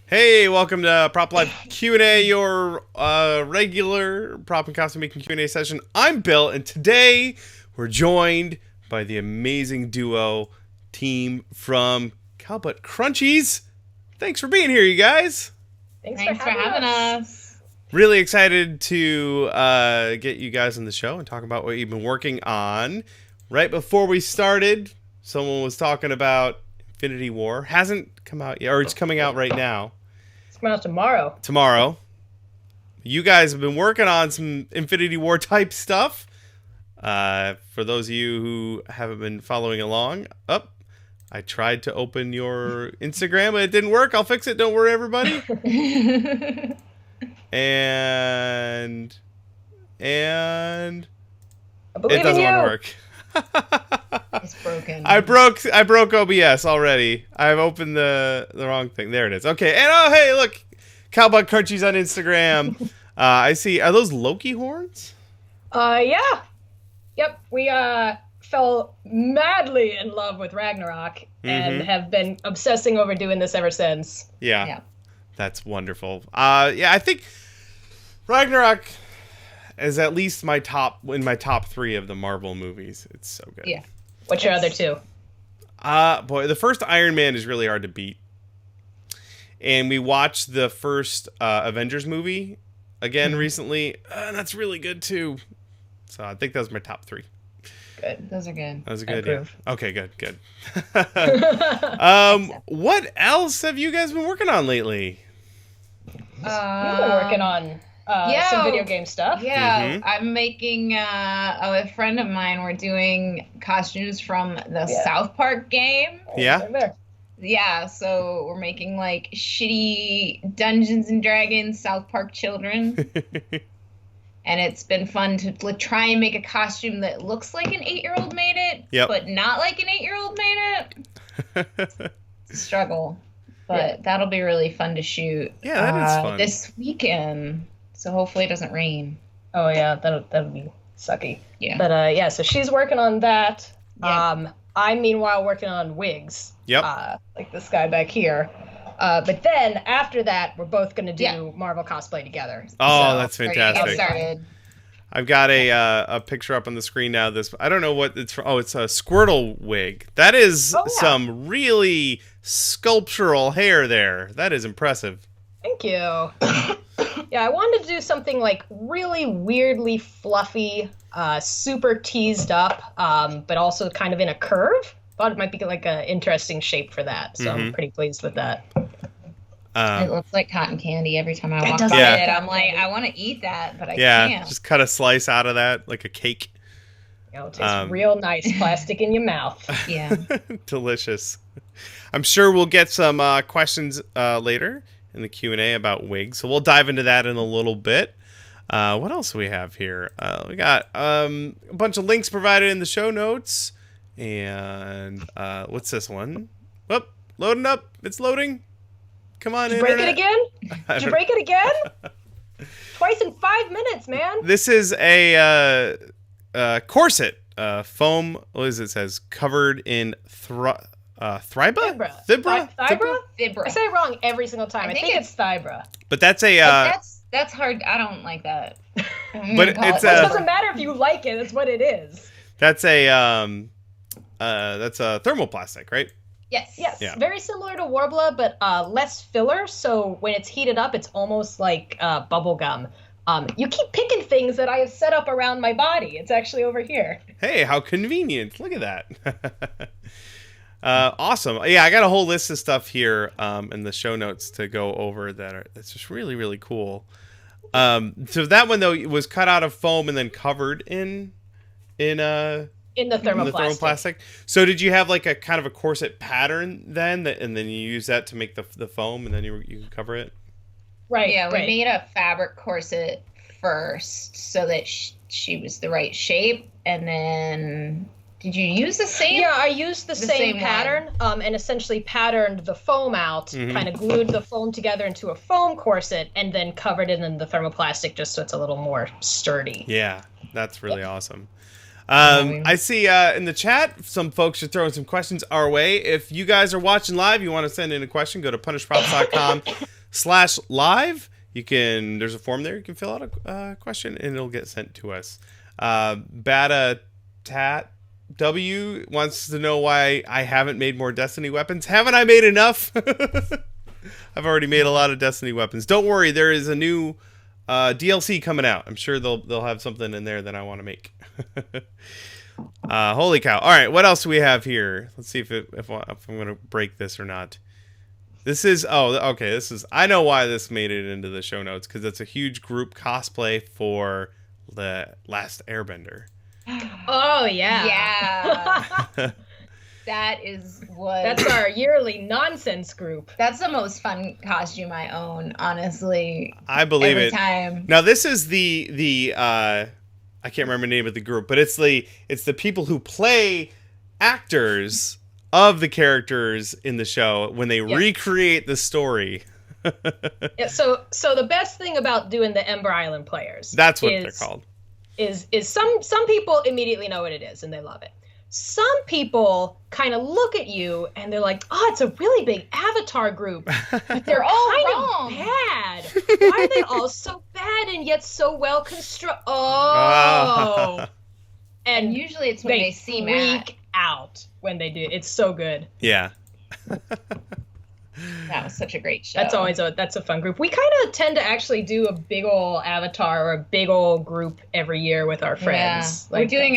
Hey, welcome to Prop Live Q&A, your regular prop and costume making Q&A session. I'm Bill, and today we're joined by the amazing duo team from Cowbutt Crunchies. Thanks for being here, you guys. Thanks for having us. Really excited to get you guys on the show and talk about what you've been working on. Right before we started, someone was talking about Infinity War. Hasn't come out yet, or it's coming out right now. Come out tomorrow. Tomorrow. You guys have been working on some Infinity War type stuff. For those of you who haven't been following along, I tried to open your Instagram, but it didn't work. I'll fix it. Don't worry, everybody. and it doesn't want to work. It's broken. I broke OBS already. I've opened the wrong thing. There it is. Okay. And oh, hey, look, Cowbutt Crunchies on Instagram. I see. Are those Loki horns? Yeah. Yep. We fell madly in love with Ragnarok and have been obsessing over doing this ever since. Yeah. That's wonderful. Yeah, I think Ragnarok is at least in my top 3 of the Marvel movies. It's so good. Yeah. What's your other two? Boy, the first Iron Man is really hard to beat. And we watched the first Avengers movie again recently, and that's really good too. So I think that was my top 3. Good. Those are good. That was good. Yeah. Okay, good. What else have you guys been working on lately? We've been working on some video game stuff. Yeah, I'm making a friend of mine. We're doing costumes from the South Park game. Yeah. Yeah, so we're making like shitty Dungeons and Dragons South Park children. And it's been fun to try and make a costume that looks like an 8-year-old made it, but not like an 8-year-old made it. Struggle. But that'll be really fun to shoot. Yeah, that is fun. This weekend. So hopefully it doesn't rain. Oh yeah, that'll be sucky. Yeah. But so she's working on that. Yep. I'm meanwhile working on wigs. Yep. Like this guy back here. But then after that, we're both going to do Marvel cosplay together. Oh, that's fantastic. Get started. I've got a picture up on the screen now. I don't know what it's from. Oh, it's a Squirtle wig. That is some really sculptural hair there. That is impressive. Thank you. Yeah, I wanted to do something like really weirdly fluffy, super teased up, but also kind of in a curve. Thought it might be like an interesting shape for that, so I'm pretty pleased with that. It looks like cotton candy every time I walk by it. I'm like, I want to eat that, but I can't. Yeah, just cut a slice out of that like a cake. It tastes real nice, plastic in your mouth. Yeah. Delicious. I'm sure we'll get some questions later in the Q&A about wigs, so we'll dive into that in a little bit. What else do we have here? We got a bunch of links provided in the show notes. And what's this one? Whoop, loading up. It's loading. Come on, Did you break it again? Did you break it again? Twice in 5 minutes, man. This is a corset foam. What is it? It says covered in Thibra? Thibra. I say it wrong every single time. I think it's Thibra. But that's a. That's hard. I don't like that. But it doesn't matter if you like it. It's what it is. That's a thermoplastic, right? Yes. Yeah. Very similar to Warbler, but less filler. So when it's heated up, it's almost like bubble gum. You keep picking things that I have set up around my body. It's actually over here. Hey, how convenient. Look at that. Awesome. Yeah, I got a whole list of stuff here in the show notes to go over that's just really, really cool. So that one, though, was cut out of foam and then covered in the thermoplastic. So did you have like a kind of a corset pattern then, and then you use that to make the foam, and then you cover it? Right. Yeah, we made a fabric corset first so that she was the right shape, and then did you use the same? Yeah, I used the same pattern, and essentially patterned the foam out, kind of glued the foam together into a foam corset, and then covered it in the thermoplastic just so it's a little more sturdy. Yeah, that's really awesome. I see in the chat some folks are throwing some questions our way. If you guys are watching live, you want to send in a question, go to punishprops.com/live. There's a form there. You can fill out a question and it'll get sent to us. Bata Tat W wants to know why I haven't made more Destiny weapons. Haven't I made enough? I've already made a lot of Destiny weapons. Don't worry, there is a new DLC coming out. I'm sure they'll have something in there that I want to make. Holy cow! All right, what else do we have here? Let's see if I'm going to break this or not. This is okay. I know why this made it into the show notes, because it's a huge group cosplay for the Last Airbender. Oh yeah. That's our yearly nonsense group. That's the most fun costume I own, honestly. I believe every it. Time. Now this is the I can't remember the name of the group, but it's the people who play actors of the characters in the show when they recreate the story. Yeah, so the best thing about doing the Ember Island players, that's what they're called, is some people immediately know what it is and they love it. Some people kind of look at you and they're like, oh, it's a really big Avatar group, but they're all wrong. Bad. Why are they all so bad and yet so well constructed? Oh. And usually it's when they see Matt out when they do. It's so good. Yeah. That was such a great show. That's a fun group. We kind of tend to actually do a big old Avatar or a big old group every year with our friends. Yeah. We're doing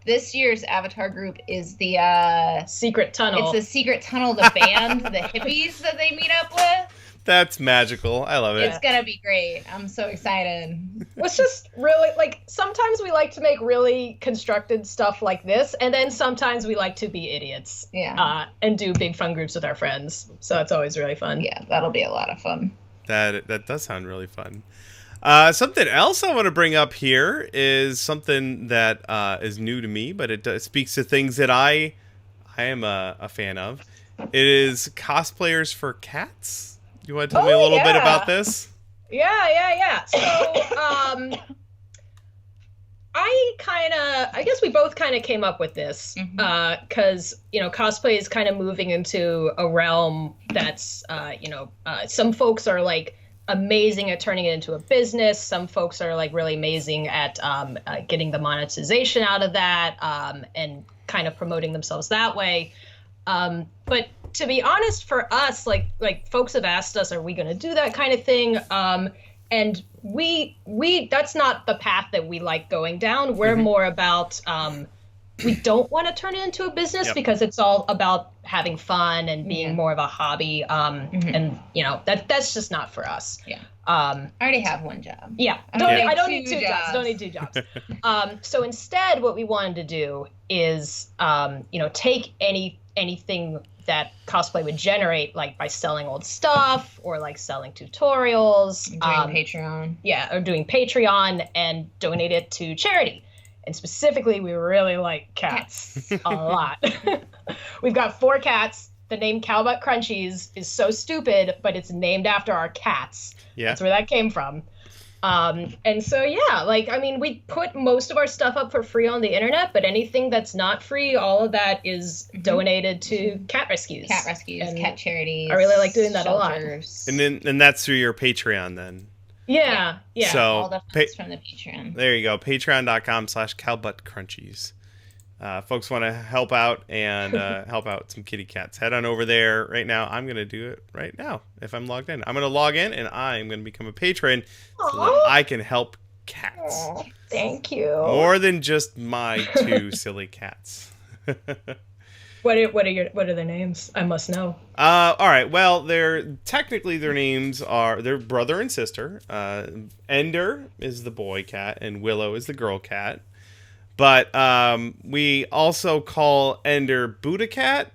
this year's Avatar group is the Secret Tunnel. It's the Secret Tunnel, the band, the hippies that they meet up with. That's magical. I love it. It's gonna be great. I'm so excited. It's just really, sometimes we like to make really constructed stuff like this, and then sometimes we like to be idiots. Yeah. And do big fun groups with our friends. So it's always really fun. Yeah, that'll be a lot of fun. That does sound really fun. Something else I want to bring up here is something that is new to me, but it speaks to things that I am a fan of. It is cosplayers for cats. You want to tell me a little bit about this? Yeah. So, I guess we both kind of came up with this because, cosplay is kind of moving into a realm that's, some folks are like amazing at turning it into a business. Some folks are like really amazing at getting the monetization out of that and kind of promoting themselves that way. But to be honest, for us, like folks have asked us, are we going to do that kind of thing? And we that's not the path that we like going down. We're more about, we don't want to turn it into a business because it's all about having fun and being more of a hobby. And that's just not for us. Yeah. I already have one job. Yeah. I don't need two jobs. Don't need two jobs. So instead, what we wanted to do is, take anything that cosplay would generate, like by selling old stuff or like selling tutorials, doing Patreon. Yeah, or doing Patreon and donate it to charity. And specifically, we really like cats a lot. We've got 4 cats. The name Cowbutt Crunchies is so stupid, but it's named after our cats. Yeah. That's where that came from. And so, we put most of our stuff up for free on the internet, but anything that's not free, all of that is donated to cat rescues. And cat charities. I really like doing that shelters. a lot. And that's through your Patreon then. Yeah. So all the funds from the Patreon. There you go. Patreon.com/Cowbutt Crunchies. Folks want to help out and help out some kitty cats. Head on over there right now. I'm going to do it right now if I'm logged in. I'm going to log in and I'm going to become a patron so that I can help cats. Aww, thank you. More than just my 2 silly cats. What are their names? I must know. All right. Well, their names are their brother and sister. Ender is the boy cat and Willow is the girl cat. But we also call Ender Buddha Cat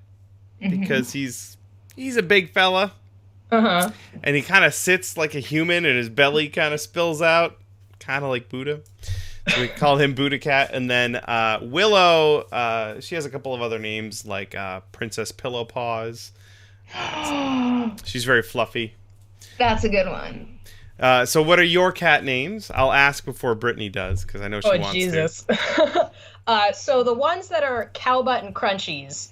because he's a big fella. Uh-huh. And he kind of sits like a human and his belly kind of spills out, kind of like Buddha. So we call him Buddha Cat. And then Willow, she has a couple of other names like Princess Pillow Paws. She's very fluffy. That's a good one. So what are your cat names? I'll ask before Brittany does, because I know she wants to. Oh, Jesus. So the ones that are Cowbutt and Crunchies,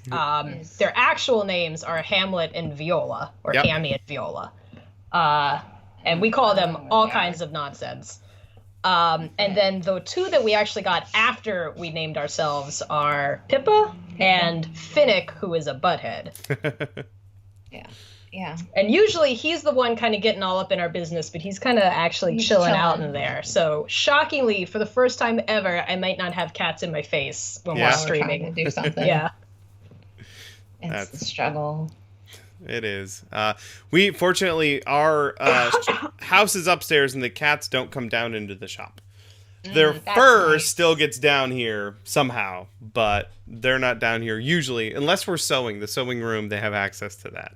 their actual names are Hamlet and Viola, or Hammy and Viola. And we call them all kinds of nonsense. And then the two that we actually got after we named ourselves are Pippa and Finnick, who is a butthead. Yeah. And usually he's the one kind of getting all up in our business, but he's kind of actually chilling out in there. So shockingly, for the first time ever, I might not have cats in my face when we're streaming. Trying to do something. Yeah. It's the struggle. It is. We fortunately our house is upstairs, and the cats don't come down into the shop. Their fur still gets down here somehow, but they're not down here usually unless we're sewing. The sewing room, they have access to that.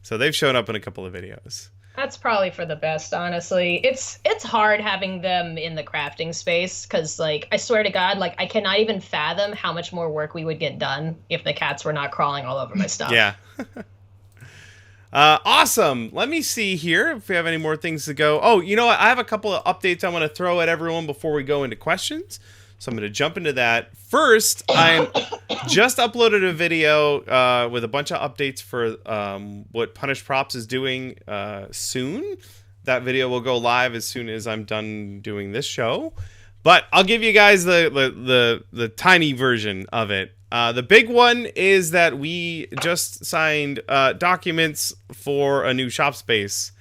So they've shown up in a couple of videos. That's probably for the best, honestly. It's hard having them in the crafting space because, like, I swear to God, like, I cannot even fathom how much more work we would get done if the cats were not crawling all over my stuff. Yeah. Awesome. Let me see here if we have any more things to go. Oh, you know what? I have a couple of updates I want to throw at everyone before we go into questions. So I'm going to jump into that. First, I just uploaded a video with a bunch of updates for what Punished Props is doing soon. That video will go live as soon as I'm done doing this show. But I'll give you guys the tiny version of it. The big one is that we just signed documents for a new shop space.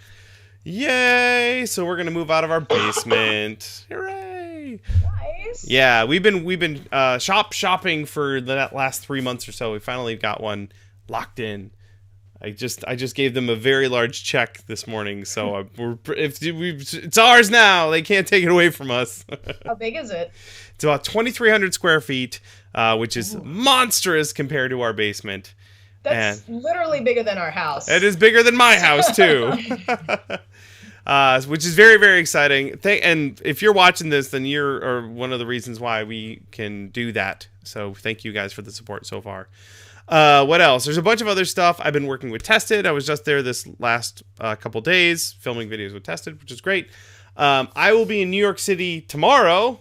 Yay! So we're going to move out of our basement. Hooray! Yeah, we've been shopping for the last 3 months or so. We finally got one locked in. I just gave them a very large check this morning, so it's ours now. They can't take it away from us. How big is it? It's about 2,300 square feet, which is monstrous compared to our basement. That's literally bigger than our house. It is bigger than my house too. Which is very, very exciting. And if you're watching this, then you're one of the reasons why we can do that. So thank you guys for the support so far. What else? There's a bunch of other stuff. I've been working with Tested. I was just there this last couple days filming videos with Tested, which is great. I will be in New York City tomorrow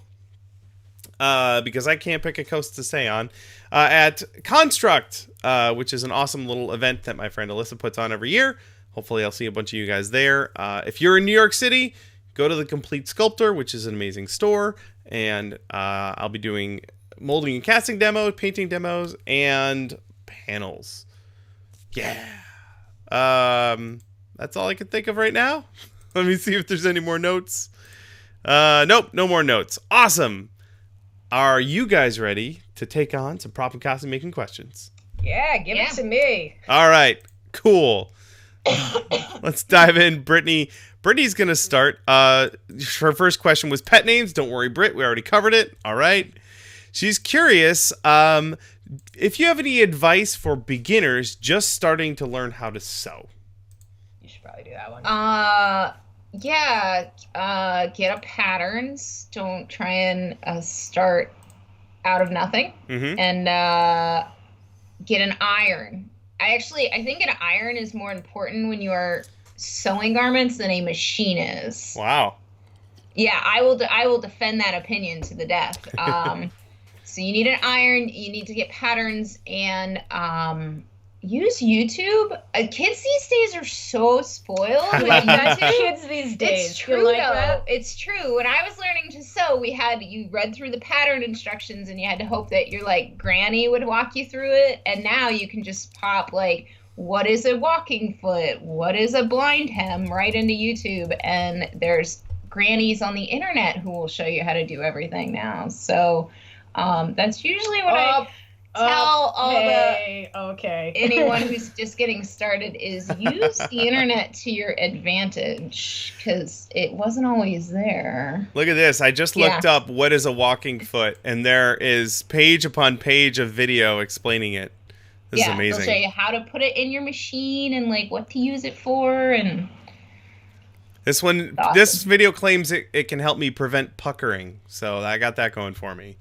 because I can't pick a coast to stay on at Construct, which is an awesome little event that my friend Alyssa puts on every year. Hopefully I'll see a bunch of you guys there. If you're in New York City, go to the Complete Sculptor, which is an amazing store. And I'll be doing molding and casting demos, painting demos, and panels. Yeah. That's all I can think of right now. Let me see if there's any more notes. Nope, no more notes. Awesome. Are you guys ready to take on some prop and costume making questions? Yeah, give it to me. All right, cool. Let's dive in. Brittany's going to start. Her first question was pet names. Don't worry, Britt. We already covered it. All right. She's curious if you have any advice for beginners just starting to learn how to sew. You should probably do that one. Yeah. Get up patterns. Don't try and start out of nothing. Mm-hmm. And get an iron. I think an iron is more important when you are sewing garments than a machine is. Wow. Yeah, I will defend that opinion to the death. So you need an iron, you need to get patterns, and use YouTube. Kids these days are so spoiled. Like kids these days. It's true, like though. That? It's true. When I was learning to sew, you read through the pattern instructions, and you had to hope that your granny would walk you through it. And now you can just pop what is a walking foot? What is a blind hem? Right into YouTube, and there's grannies on the internet who will show you how to do everything now. So that's usually what I tell anyone who's just getting started is use the internet to your advantage because it wasn't always there. Look at this. I just looked up what is a walking foot, and there is page upon page of video explaining it. This is amazing. They'll show you how to put it in your machine and what to use it for. And this one, awesome. This video claims it can help me prevent puckering, so I got that going for me.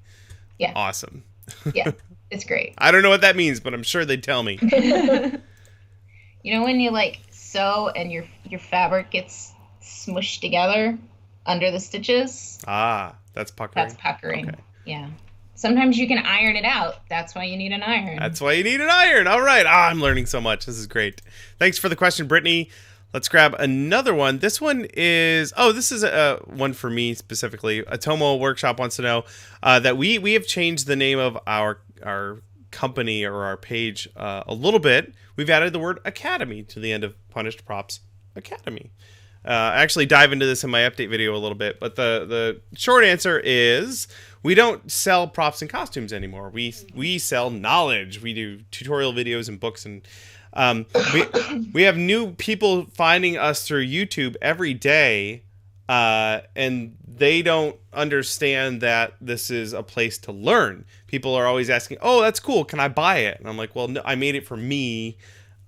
Yeah. Awesome. Yeah. It's great. I don't know what that means, but I'm sure they'd tell me. You know when you sew and your fabric gets smushed together under the stitches. Ah, that's puckering. That's puckering. Okay. Yeah. Sometimes you can iron it out. That's why you need an iron. That's why you need an iron. All right. I'm learning so much. This is great. Thanks for the question, Brittany. Let's grab another one. This one is... Oh, this is a one for me specifically. Atomo Workshop wants to know that we have changed the name of our company or our page a little bit. We've added the word Academy to the end of Punished Props Academy. I actually dive into this in my update video a little bit, but the short answer is we don't sell props and costumes anymore. We sell knowledge. We do tutorial videos and books, and we have new people finding us through YouTube every day, and they don't understand that this is a place to learn. People are always asking, "Oh, that's cool. Can I buy it?" And I'm like, "Well, no, I made it for me,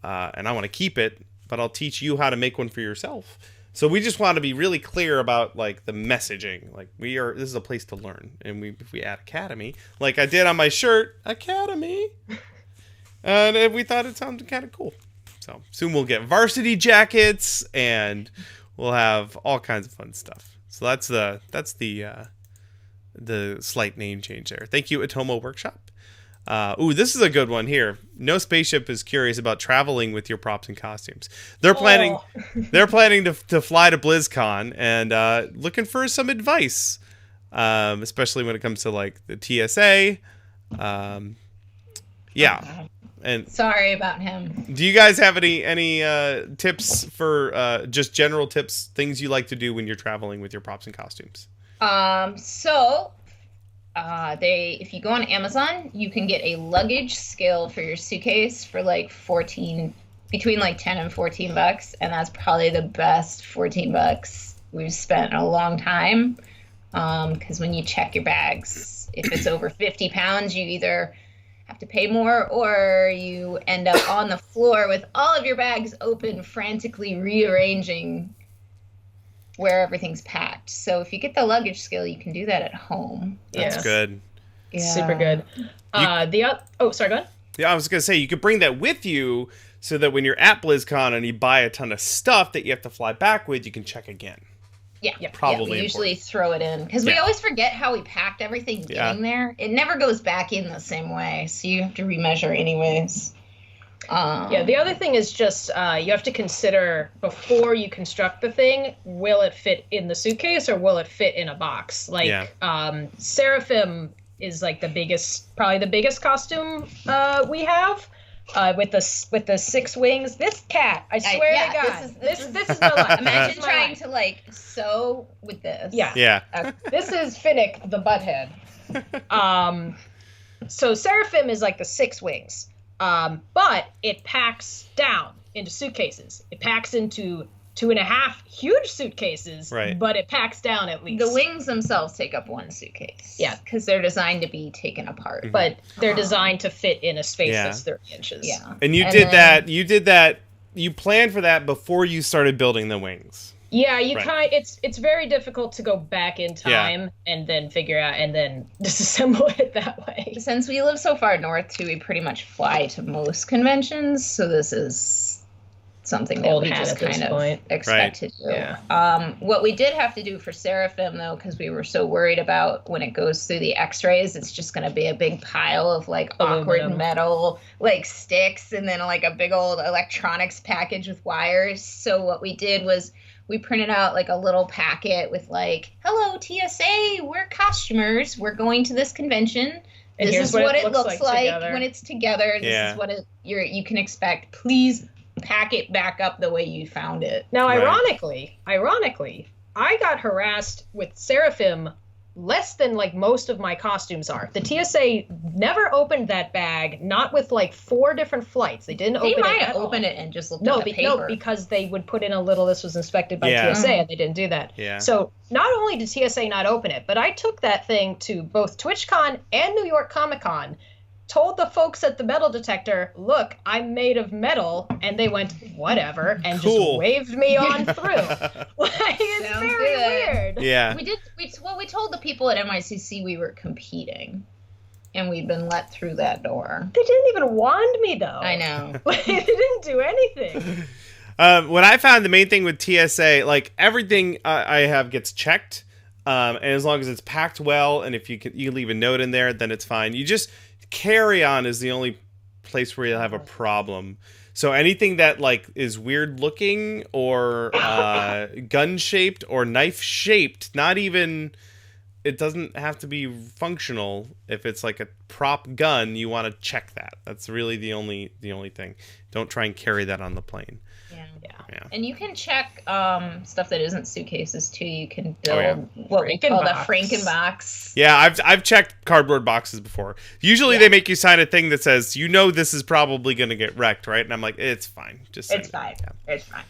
and I want to keep it, but I'll teach you how to make one for yourself." So we just want to be really clear about like the messaging. Like this is a place to learn, and if we add Academy, like I did on my shirt, Academy, and we thought it sounded kind of cool. So soon we'll get varsity jackets, and we'll have all kinds of fun stuff. So that's the slight name change there. Thank you, Atomo Workshop. This is a good one here. No Spaceship is curious about traveling with your props and costumes. They're planning to fly to BlizzCon and looking for some advice, especially when it comes to like the TSA. Yeah. And sorry about him. Do you guys have any tips for just general tips, things you like to do when you're traveling with your props and costumes? If you go on Amazon, you can get a luggage scale for your suitcase for like between like 10 and $14, and that's probably the best $14 we've spent in a long time. Because when you check your bags, if it's over 50 pounds, you either have to pay more or you end up on the floor with all of your bags open, frantically rearranging where everything's packed. So if you get the luggage scale, you can do that at home. That's good. Yeah. Super good. Sorry, go ahead. Yeah, I was gonna say you could bring that with you so that when you're at BlizzCon and you buy a ton of stuff that you have to fly back with, you can check again. Yeah, probably. We usually throw it in because we always forget how we packed everything getting there. It never goes back in the same way, so you have to remeasure anyways. The other thing is just you have to consider before you construct the thing, will it fit in the suitcase or will it fit in a box? Like Seraphim is like probably the biggest costume we have. With the 6 wings, this cat, I swear to God, this is my life. Imagine trying to like sew with this. Yeah. This is Finnick the butthead. So Seraphim is like the 6 wings, but it packs down into suitcases. It packs into 2.5 huge suitcases, right? But it packs down at least. The wings themselves take up 1 suitcase. Yeah, because they're designed to be taken apart. Mm-hmm. But they're designed to fit in a space that's 30 inches. Yeah. And you did that. You planned for that before you started building the wings. Yeah, it's very difficult to go back in time and then figure out and then disassemble it that way. Since we live so far north too, we pretty much fly to most conventions, so this is something that we just kind of expect to do. Yeah. What we did have to do for Seraphim, though, because we were so worried about when it goes through the x-rays, it's just going to be a big pile of like awkward metal, like sticks, and then like a big old electronics package with wires. So what we did was we printed out like a little packet with like, hello, TSA, we're costumers. We're going to this convention. And this is what it looks like together. when it's together. This is what you can expect. Please pack it back up the way you found it. Now, ironically, I got harassed with Seraphim less than like most of my costumes are. The TSA never opened that bag, not with like 4 different flights. They didn't open it. They might have opened it and just looked at the paper. No, because they would put in a little, this was inspected by TSA, and they didn't do that. Yeah. So not only did TSA not open it, but I took that thing to both TwitchCon and New York Comic Con, told the folks at the metal detector, look, I'm made of metal, and they went, whatever, and just waved me on through. Like, it's Sounds very good. weird. Yeah. We told the people at MICC we were competing, and we'd been let through that door. They didn't even wand me, though. I know. They didn't do anything. What I found, the main thing with TSA, like everything I have gets checked, and as long as it's packed well, and if you leave a note in there, then it's fine. You just carry on is the only place where you'll have a problem. So anything that like is weird looking or gun shaped or knife shaped, not even. It doesn't have to be functional. If it's like a prop gun, you want to check that. That's really the only thing. Don't try and carry that on the plane. Yeah. And you can check stuff that isn't suitcases too. You can build what we call the Frankenbox. Yeah, I've checked cardboard boxes before. Usually they make you sign a thing that says, this is probably going to get wrecked, right? And I'm like, it's fine. It's fine. Yeah. It's fine.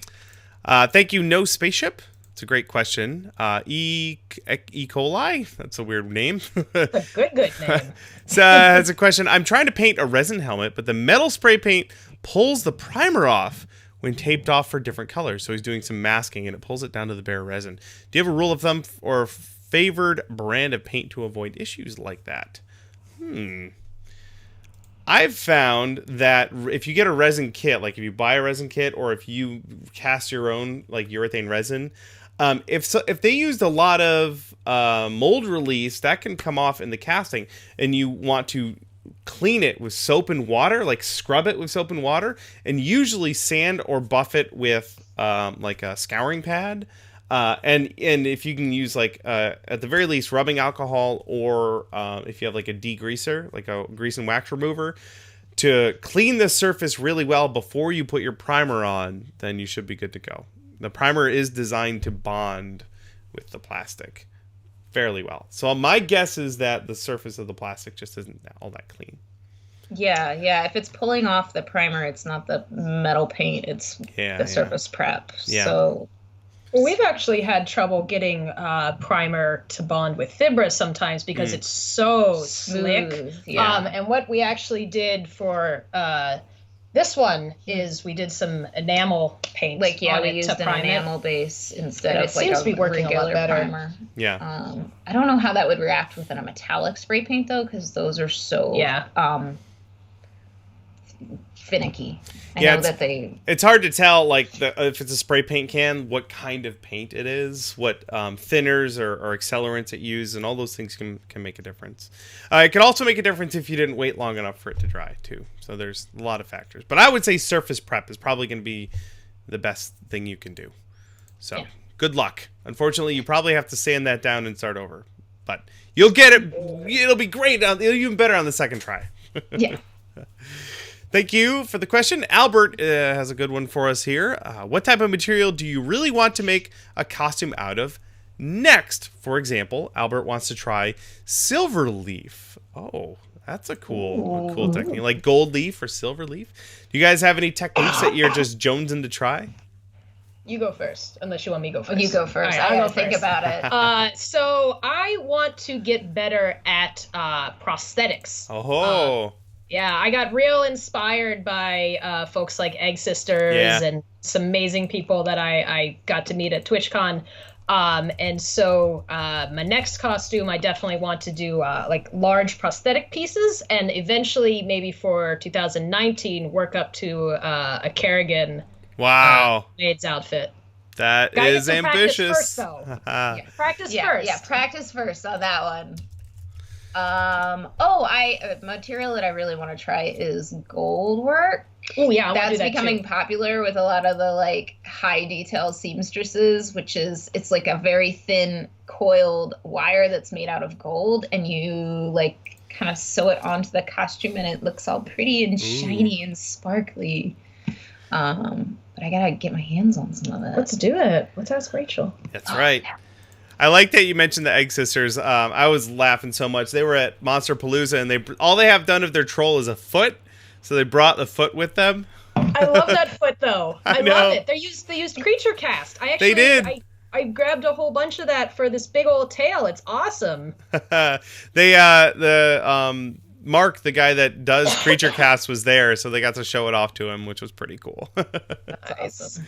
Thank you, No Spaceship. It's a great question. E. coli? That's a weird name. It's a good name. So has a question. I'm trying to paint a resin helmet, but the metal spray paint pulls the primer off when taped off for different colors. So he's doing some masking, and it pulls it down to the bare resin. Do you have a rule of thumb or a favored brand of paint to avoid issues like that? I've found that if you get a resin kit, like if you buy a resin kit or if you cast your own like urethane resin, if they used a lot of mold release, that can come off in the casting, and you want to clean it with soap and water, like scrub it with soap and water, and usually sand or buff it with like a scouring pad, and if you can use like at the very least rubbing alcohol, or if you have like a degreaser, like a grease and wax remover, to clean the surface really well before you put your primer on, then you should be good to go. The primer is designed to bond with the plastic fairly well. So my guess is that the surface of the plastic just isn't all that clean. Yeah. If it's pulling off the primer, it's not the metal paint, it's the surface prep. Yeah. So we've actually had trouble getting primer to bond with fibra sometimes because it's so slick. Yeah. And what we actually did for this one is we did some enamel paint. We used an enamel base instead of like seems to be working a lot better. Primer. Yeah. I don't know how that would react with a metallic spray paint though, because those are so finicky. I know that it's hard to tell, like if it's a spray paint can, what kind of paint it is, what thinners or accelerants it uses, and all those things can make a difference. It could also make a difference if you didn't wait long enough for it to dry too. So there's a lot of factors, but I would say surface prep is probably going to be the best thing you can do. So good luck. Unfortunately, you probably have to sand that down and start over, but you'll get it. It'll be great. It'll be even better on the second try. Yeah. Thank you for the question. Albert has a good one for us here. What type of material do you really want to make a costume out of next? For example, Albert wants to try silver leaf. Oh, that's a cool technique. Like gold leaf or silver leaf. Do you guys have any techniques that you're just jonesing to try? You go first, unless you want me to go first. You go first. Right, I gotta think about it. So I want to get better at prosthetics. Oh. Yeah, I got real inspired by folks like Egg Sisters and some amazing people that I got to meet at TwitchCon. And so my next costume, I definitely want to do like large prosthetic pieces, and eventually maybe for 2019 work up to a Kerrigan maid's outfit. That is ambitious. Practice first, though. Practice first. Yeah, practice first on that one. Material that I really want to try is Goldwork. Oh yeah, that's becoming popular with a lot of the like high detail seamstresses, which is it's like a very thin coiled wire that's made out of gold, and you like kind of sew it onto the costume, and it looks all pretty and shiny and sparkly. But I gotta get my hands on some of it. Let's do it. Let's ask Rachel. That's right. Yeah. I like that you mentioned the Egg Sisters. I was laughing so much. They were at Monster Palooza, and all they have done of their troll is a foot, so they brought the foot with them. I love that foot, though. I love it. They used creature cast. They did. I grabbed a whole bunch of that for this big old tail. It's awesome. Mark, the guy that does creature cast, was there, so they got to show it off to him, which was pretty cool. Nice.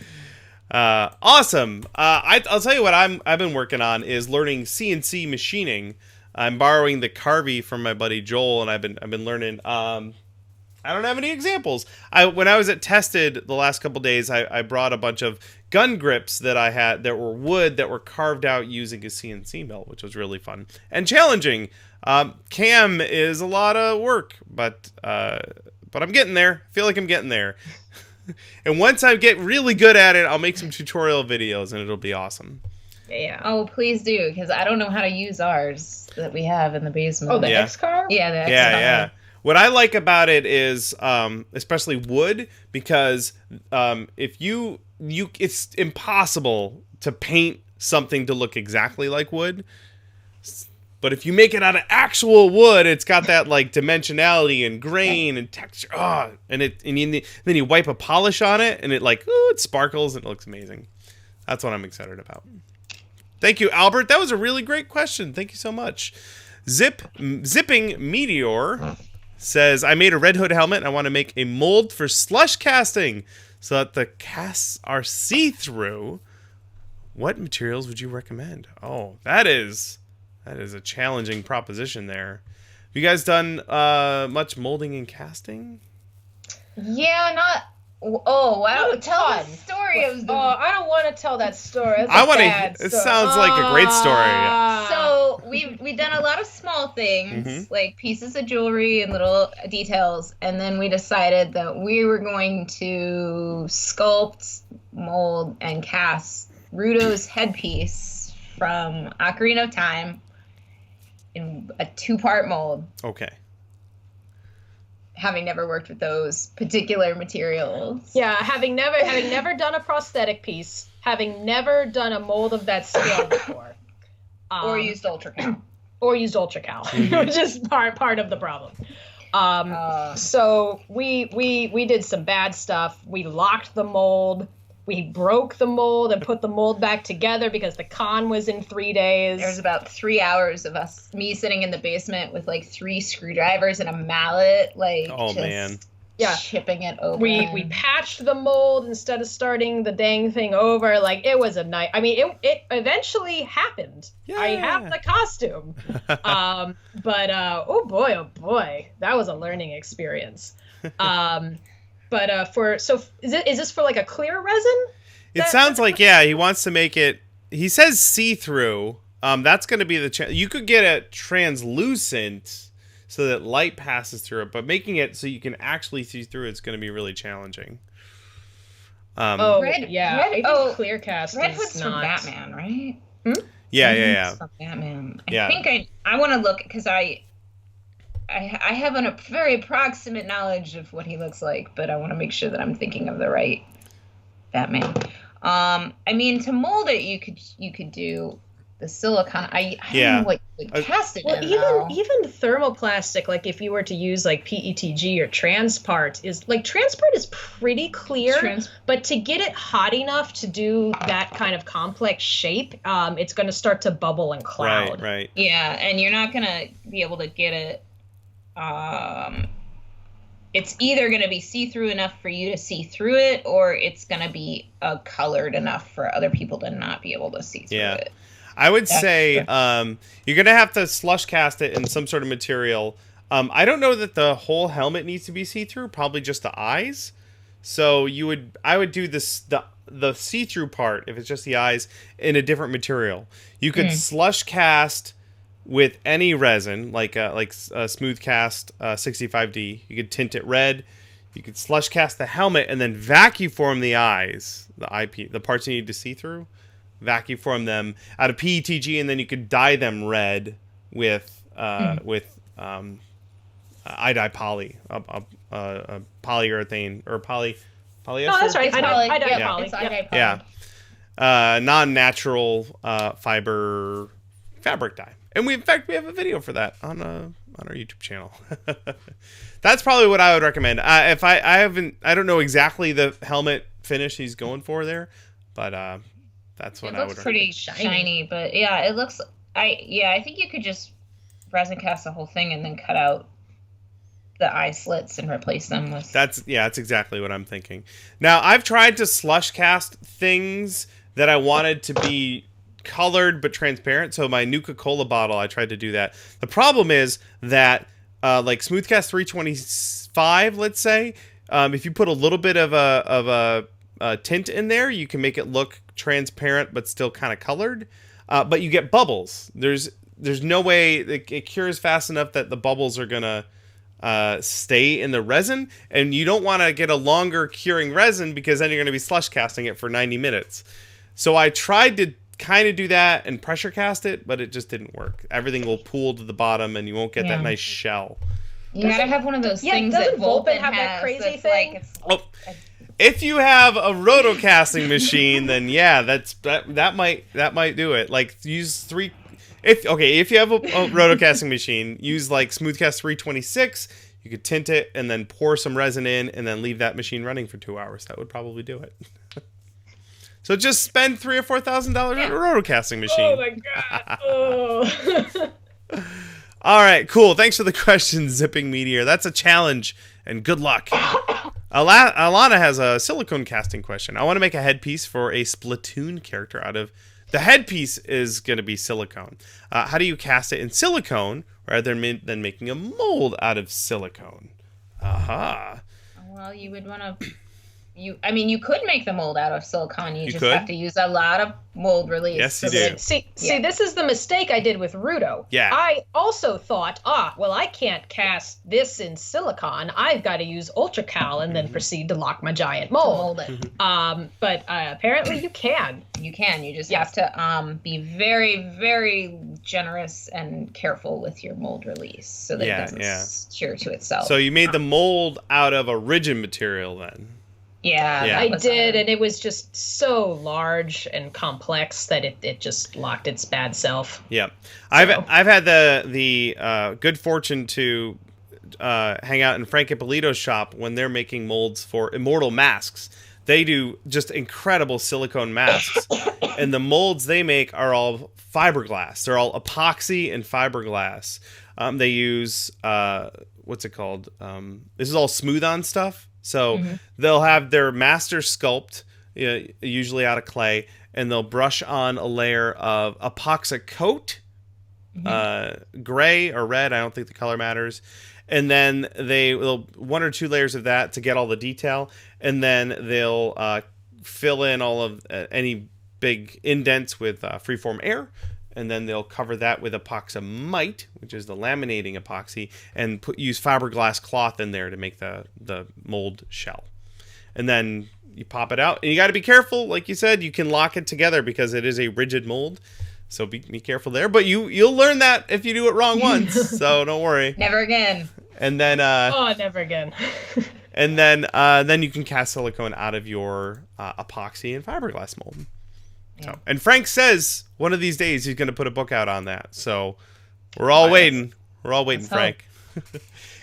Awesome. I'll tell you what I've been working on is learning CNC machining. I'm borrowing the Carvey from my buddy Joel, and I've been learning. I don't have any examples. When I was at Tested the last couple days, I brought a bunch of gun grips that I had that were wood that were carved out using a CNC mill, which was really fun and challenging. Cam is a lot of work, but I'm getting there. I feel like I'm getting there. And once I get really good at it, I'll make some tutorial videos, and it'll be awesome. Yeah. Oh, please do, because I don't know how to use ours that we have in the basement. Oh, the Yeah. X-Carve? Yeah, the Yeah, X-Carve. yeah. What I like about it is, especially wood, because it's impossible to paint something to look exactly like wood. But if you make it out of actual wood, it's got that like dimensionality and grain and texture. Then you wipe a polish on it, and it sparkles and it looks amazing. That's what I'm excited about. Thank you, Albert. That was a really great question. Thank you so much. Zipping Meteor says, I made a Red Hood helmet and I want to make a mold for slush casting so that the casts are see-through. What materials would you recommend? Oh, that is a challenging proposition there. Have you guys done much molding and casting? Yeah, not. Oh, wow. Not a Tell ton. the story of the. Oh, I don't want to tell that story. That's I want wanna- to. it sounds like a great story. So we've done a lot of small things, like pieces of jewelry and little details, and then we decided that we were going to sculpt, mold, and cast Rudo's headpiece from Ocarina of Time in a 2-part mold. Okay. Having never worked with those particular materials. Yeah, having never done a prosthetic piece, having never done a mold of that scale before, Or used ultracal. or used ultracal, which is part of the problem. So we did some bad stuff. We locked the mold. We broke the mold and put the mold back together because the con was in 3 days. There was about 3 hours of me sitting in the basement with like 3 screwdrivers and a mallet, chipping it over. We patched the mold instead of starting the dang thing over. Like, it was a night. I mean, it eventually happened. Yeah. I have the costume. But oh boy, that was a learning experience. But is this for like a clear resin? It sounds like, yeah, he wants to make it, he says see-through. That's going to be the you could get it translucent so that light passes through it, but making it so you can actually see through it's going to be really challenging. Clear cast. Red Hood's from Batman, right? Yeah. From Batman. Yeah. I think I want to look, because I have a very approximate knowledge of what he looks like, but I want to make sure that I'm thinking of the right Batman. I mean, to mold it, you could do the silicone. I don't know what you would cast it in. Even thermoplastic, like if you were to use like PETG or Transpart is pretty clear, but to get it hot enough to do that kind of complex shape, it's going to start to bubble and cloud. Right. Yeah, and you're not going to be able to get it. It's either going to be see-through enough for you to see through it, or it's going to be colored enough for other people to not be able to see through it. I would say you're going to have to slush cast it in some sort of material. I don't know that the whole helmet needs to be see-through, probably just the eyes. So I would do the see-through part, if it's just the eyes, in a different material. You could slush cast with any resin, like a smooth cast 65D. You could tint it red. You could slush cast the helmet and then vacuum form the eyes, the parts you need to see through. Vacuum form them out of PETG, and then you could dye them red with iodide poly, polyurethane or polyester. Oh, that's right. Iodide poly. It's iodide poly. Yeah, non-natural fiber fabric dye. And we have a video for that on our YouTube channel. That's probably what I would recommend. If I don't know exactly the helmet finish he's going for there, but that's what I would recommend. It looks pretty shiny, but yeah, it looks. I think you could just resin cast the whole thing and then cut out the eye slits and replace them with. That's exactly what I'm thinking. Now, I've tried to slush cast things that I wanted to be colored but transparent. So my Nuka-Cola bottle, I tried to do that. The problem is that like Smoothcast 5, let's say, if you put a little bit of a tint in there, you can make it look transparent but still kind of colored. But you get bubbles. There's no way it cures fast enough that the bubbles are gonna stay in the resin, and you don't want to get a longer curing resin because then you're going to be slush casting it for 90 minutes. So I tried to kind of do that and pressure cast it, but it just didn't work. Everything will pool to the bottom and you won't get that nice shell. You gotta have one of those things that Volpen have that crazy thing? If you have a rotocasting machine, then yeah, that might do it. Like use 3. If you have a rotocasting machine, use like Smoothcast 326. You could tint it and then pour some resin in, and then leave that machine running for 2 hours. That would probably do it. So just spend $3,000 or $4,000 on a rotocasting machine. Oh my god! Oh. All right, cool. Thanks for the question, Zipping Meteor. That's a challenge, and good luck. Alana has a silicone casting question. I want to make a headpiece for a Splatoon character out of. The headpiece is going to be silicone. How do you cast it in silicone rather than making a mold out of silicone? Aha. Well, you would want to... you could make the mold out of silicone. You just could? have to use a lot of mold release. Yes, you do. See, this is the mistake I did with Rudo. Yeah. I also thought, well, I can't cast this in silicone. I've got to use UltraCal and then proceed to lock my giant mold. To mold it. But apparently you can. You can. You just have to be very, very generous and careful with your mold release so that it doesn't cure to itself. So you made the mold out of a rigid material then? Yeah. I did, and it was just so large and complex that it just locked its bad self. Yeah. So. I've had the good fortune to hang out in Frank Ippolito's shop when they're making molds for Immortal masks. They do just incredible silicone masks, and the molds they make are all fiberglass. They're all epoxy and fiberglass. They use what's it called? This is all smooth-on stuff. So they'll have their master sculpt, usually out of clay, and they'll brush on a layer of EpoxAcoat, gray or red. I don't think the color matters. And then they'll 1 or 2 layers of that to get all the detail. And then they'll fill in all of any big indents with freeform air. And then they'll cover that with EpoxAmite, which is the laminating epoxy, and use fiberglass cloth in there to make the mold shell. And then you pop it out. And you got to be careful. Like you said, you can lock it together because it is a rigid mold. So be careful there. But you'll learn that if you do it wrong once. So don't worry. Never again. And then... never again. And then you can cast silicone out of your epoxy and fiberglass mold. So, and Frank says one of these days he's going to put a book out on that. So we're all waiting. We're all waiting, Frank.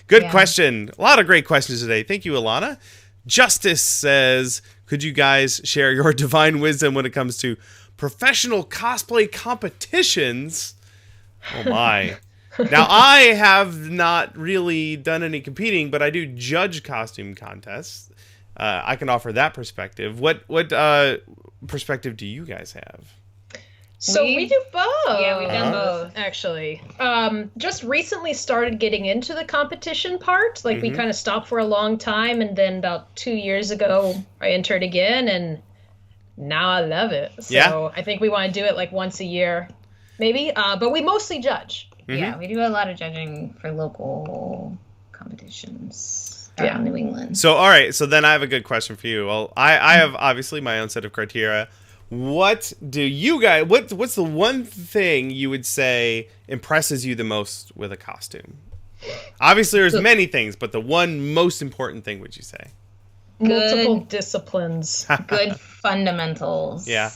Good question. A lot of great questions today. Thank you, Alana. Justice says, could you guys share your divine wisdom when it comes to professional cosplay competitions? Oh, my. Now, I have not really done any competing, but I do judge costume contests. I can offer that perspective. What perspective do you guys have? So we do both. Yeah, we've done both. Actually. Just recently started getting into the competition part. Like, we kind of stopped for a long time, and then about 2 years ago, I entered again, and now I love it. So I think we want to do it like once a year, maybe. But we mostly judge. Yeah, we do a lot of judging for local competitions around New England. So, all right. So then I have a good question for you. Well, I have obviously my own set of criteria. What do you guys, what's the one thing you would say impresses you the most with a costume? Obviously, there's many things, but the one most important thing, would you say? Multiple disciplines. Good fundamentals. Yeah.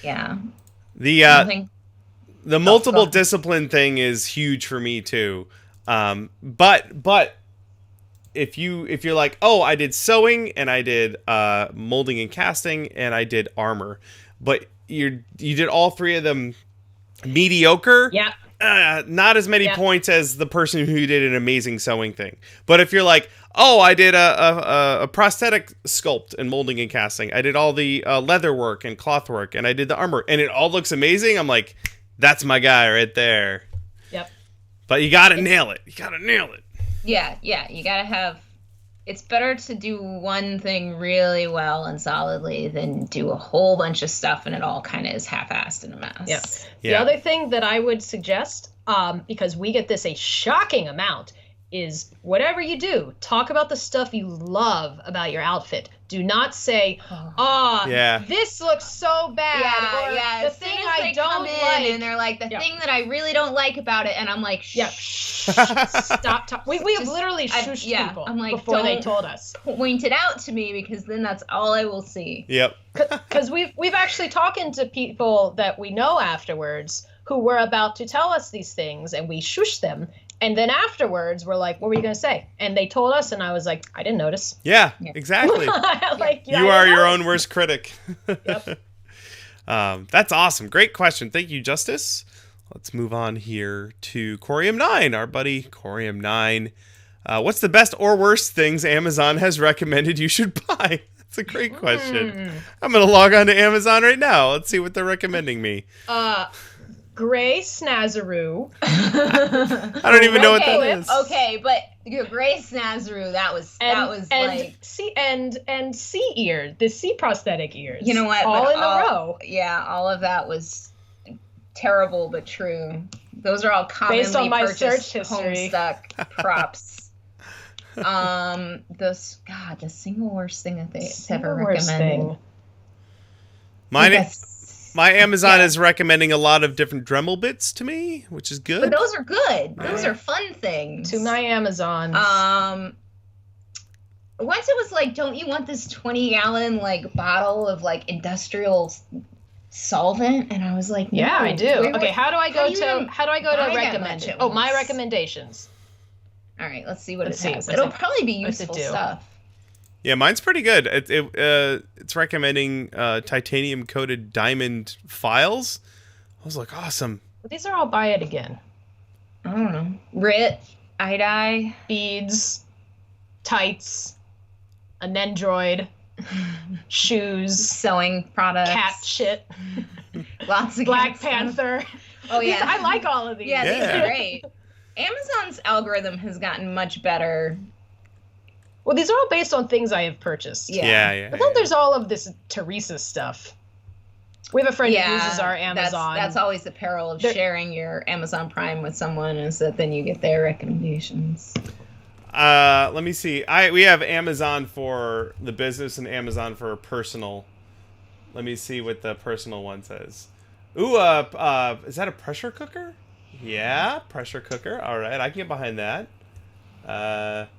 Yeah. The multiple discipline thing is huge for me too. But if you're like, oh, I did sewing and I did molding and casting and I did armor, but you did all three of them mediocre. Yeah. Not as many points as the person who did an amazing sewing thing. But if you're like, oh, I did a prosthetic sculpt and molding and casting, I did all the leather work and cloth work, and I did the armor, and it all looks amazing, I'm like, that's my guy right there. Yep. But you gotta nail it. You gotta nail it. Yeah. You gotta have it's better to do one thing really well and solidly than do a whole bunch of stuff and it all kind of is half-assed in a mess. Yep. Yeah. The other thing that I would suggest, because we get this a shocking amount, is whatever you do, talk about the stuff you love about your outfit. Do not say, this looks so bad. Yeah. The As thing soon as I they don't come in like. and they're like, the thing that I really don't like about it, and I'm like, Stop talking. We have literally shushed people I'm like, before they don't told us. point it out to me because then that's all I will see. Yep. Because we've actually talking to people that we know afterwards who were about to tell us these things, and we shushed them. And then afterwards, we're like, what were you going to say? And they told us, and I was like, I didn't notice. Yeah, exactly. You are your own worst critic. Yep. That's awesome. Great question. Thank you, Justice. Let's move on here to Corium9, our buddy Corium9. What's the best or worst things Amazon has recommended you should buy? That's a great question. I'm going to log on to Amazon right now. Let's see what they're recommending me. Gray Snazaroo. I don't even know what that is. Okay, but your gray Snazaroo, that was like sea ear, the sea prosthetic ears. You know what? All in a row. Yeah, all of that was terrible but true. Those are all commonly based on my purchased search history. Homestuck props. The single worst thing that they've ever recommended. My Amazon is recommending a lot of different Dremel bits to me, which is good. But those are good. Those are fun things. To my Amazons. Once it was like, don't you want this 20-gallon like bottle of like industrial solvent? And I was like, no, yeah, I do. Okay, how do I go to recommend? Oh, my recommendations. All right, let's see what it says. It'll probably be useful stuff. Yeah, mine's pretty good. It's recommending titanium coated diamond files. I was like, awesome. But these are all buy it again. I don't know. RIT, iDye, beads, tights, an Android, shoes, sewing products, cat shit, lots of Black Panther. Oh yeah, I like all of these. Yeah, these are great. Amazon's algorithm has gotten much better. Well, these are all based on things I have purchased. Yeah. But then there's all of this Teresa stuff. We have a friend who uses our Amazon. That's always the peril of sharing your Amazon Prime with someone, is that then you get their recommendations. Let me see. We have Amazon for the business and Amazon for personal. Let me see what the personal one says. Ooh, is that a pressure cooker? Yeah, pressure cooker. All right, I can get behind that.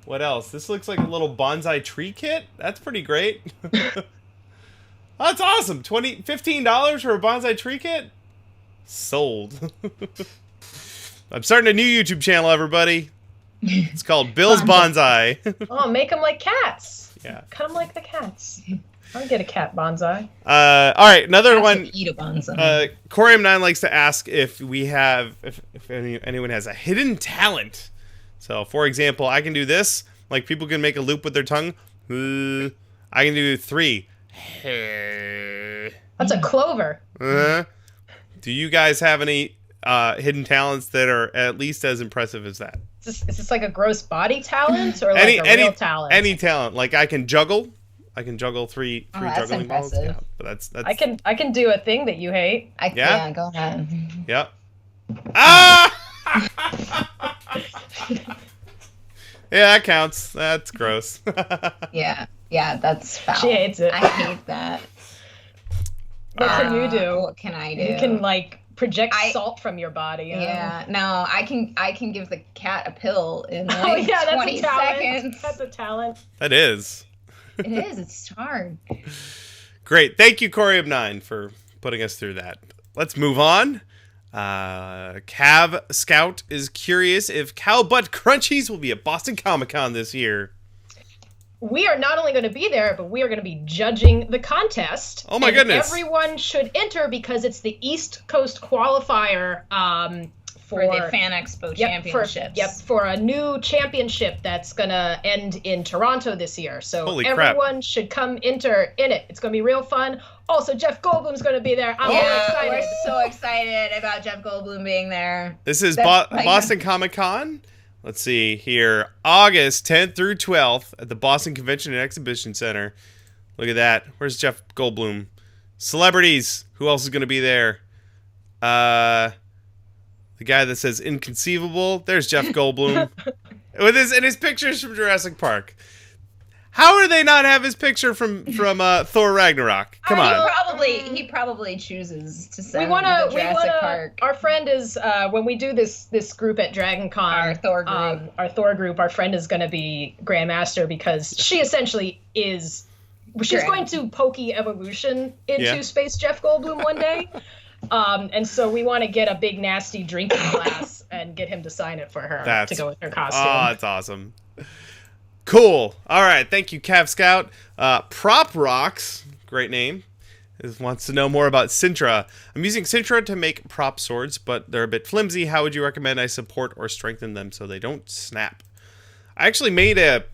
What else? This looks like a little bonsai tree kit. That's pretty great. That's awesome. $15 for a bonsai tree kit? Sold. I'm starting a new YouTube channel, everybody. It's called Bill's Bonsai. Oh, make them like cats. Yeah. Cut them like the cats. I'll get a cat bonsai. All right, another one. Eat a bonsai. Corium9 likes to ask if we have, if anyone has a hidden talent. So, for example, I can do this. Like, people can make a loop with their tongue. I can do 3. That's a clover. Do you guys have any hidden talents that are at least as impressive as that? Is this like a gross body talent or like a real talent? Any talent. Like, I can juggle. I can juggle three juggling balls. Yeah, but that's I can do a thing that you hate. Yeah, go ahead. Yep. Ah! Yeah, that counts. That's gross. Yeah, that's foul. She hates it. I hate that. What can you do? What can I do? You can like project salt from your body. Yeah, no, I can give the cat a pill in like 20 seconds. That's a talent. That is. It is. It's hard. Great. Thank you, Corium9, for putting us through that. Let's move on. Cav Scout is curious if Cowbutt Crunchies will be at Boston Comic-Con this year. We are not only going to be there, but we are going to be judging the contest. Oh my goodness. Everyone should enter because it's the East Coast qualifier for the Fan Expo Championships. For a new championship that's going to end in Toronto this year. So everyone should come enter in it. It's going to be real fun. Also, Jeff Goldblum's going to be there. I'm really excited. We're so excited about Jeff Goldblum being there. This is Boston Comic-Con. Let's see here. August 10th through 12th at the Boston Convention and Exhibition Center. Look at that. Where's Jeff Goldblum? Celebrities. Who else is going to be there? The guy that says inconceivable. There's Jeff Goldblum. With his pictures from Jurassic Park. How do they not have his picture from Thor Ragnarok? Come on. He probably chooses to send Jurassic Park. Our friend is when we do this group at Dragon Con, our Thor group, our friend is going to be Grandmaster because she essentially is. She's going to Pokey evolution into Space Jeff Goldblum one day. And so we want to get a big nasty drinking glass and get him to sign it for her to go with her costume. Oh, that's awesome. Cool. All right. Thank you, Cav Scout. Prop Rocks, great name, wants to know more about Sintra. I'm using Sintra to make prop swords, but they're a bit flimsy. How would you recommend I support or strengthen them so they don't snap? I actually made a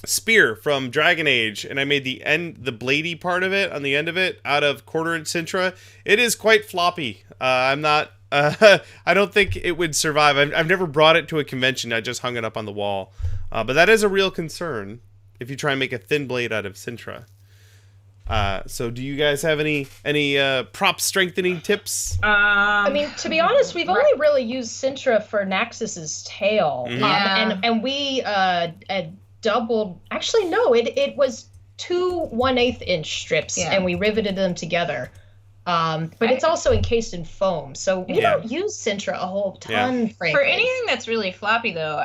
spear from Dragon Age, and I made the bladey part of it on the end of it out of 1/4-inch Sintra. It is quite floppy. I'm not. I don't think it would survive. I've never brought it to a convention. I just hung it up on the wall. But that is a real concern if you try and make a thin blade out of Sintra. So do you guys have any prop strengthening tips? I mean, to be honest, we've only really used Sintra for Naxxus's tail. Mm-hmm. And we doubled. Actually, no, it was 2 1/8 inch strips, and we riveted them together. But it's also encased in foam, so we don't use Sintra a whole ton. For anything that's really floppy, though,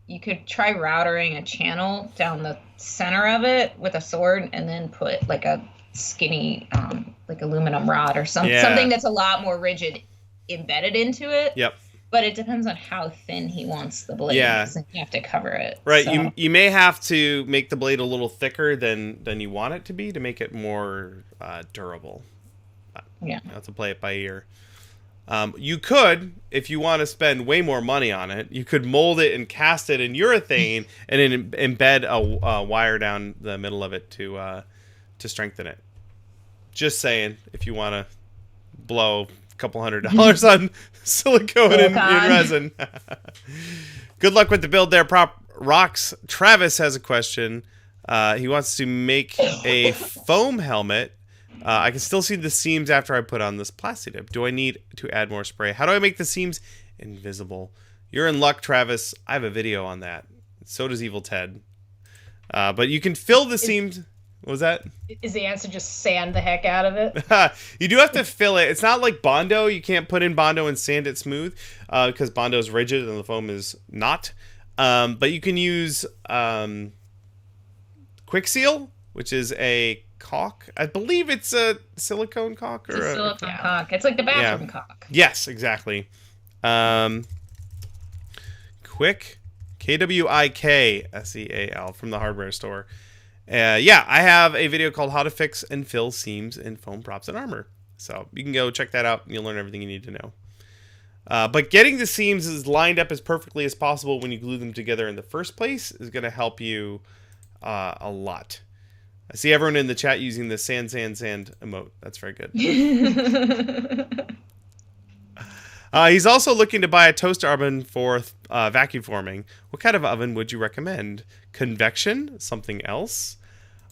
you could try routering a channel down the center of it with a sword, and then put like a skinny, like aluminum rod or something that's a lot more rigid embedded into it. Yep. But it depends on how thin he wants the blade. Yeah. You have to cover it. Right. So. You may have to make the blade a little thicker than you want it to be to make it more durable. Yeah. You have to play it by ear. You could, if you want to spend way more money on it, you could mold it and cast it in urethane and then embed a wire down the middle of it to strengthen it. Just saying, if you want to blow a couple $100 on silicone and resin. Good luck with the build there, Prop Rocks. Travis has a question. He wants to make a foam helmet. I can still see the seams after I put on this plastic dip. Do I need to add more spray? How do I make the seams invisible? You're in luck, Travis. I have a video on that. So does EvilTed. But you can fill the seams. What was that? Is the answer just sand the heck out of it? You do have to fill it. It's not like Bondo. You can't put in Bondo and sand it smooth because Bondo is rigid and the foam is not. But you can use Quick Seal, which is a caulk. I believe it's a silicone caulk. It's a silicone caulk. It's like the bathroom caulk. Yes, exactly. Quick, KWIKSEAL from the hardware store. I have a video called How to Fix and Fill Seams in Foam Props and Armor. So you can go check that out and you'll learn everything you need to know. But getting the seams as lined up as perfectly as possible when you glue them together in the first place is going to help you a lot. I see everyone in the chat using the sand emote. That's very good. He's also looking to buy a toaster oven for vacuum forming. What kind of oven would you recommend? Convection? Something else?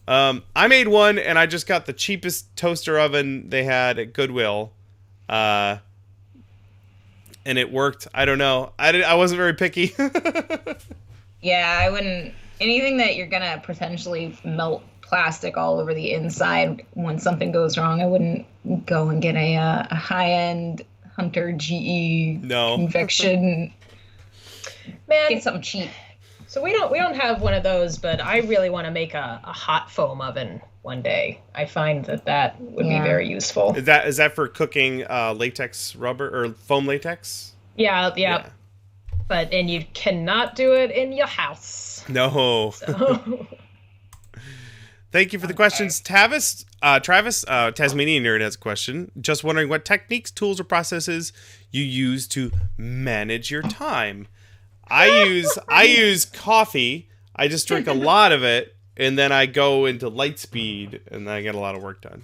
I made one, and I just got the cheapest toaster oven they had at Goodwill. And it worked. I don't know. I wasn't very picky. Yeah, I wouldn't. Anything that you're going to potentially melt plastic all over the inside when something goes wrong, I wouldn't go and get a high-end Hunter GE convection. Man, get something cheap. So we don't have one of those, but I really want to make a hot foam oven one day. I find that would be very useful. Is that for cooking latex rubber or foam latex? Yeah. And you cannot do it in your house. No. So. Thank you for the questions, Travis. Tasmanian Nerd has a question. Just wondering what techniques, tools, or processes you use to manage your time. I use coffee. I just drink a lot of it, and then I go into light speed, and then I get a lot of work done.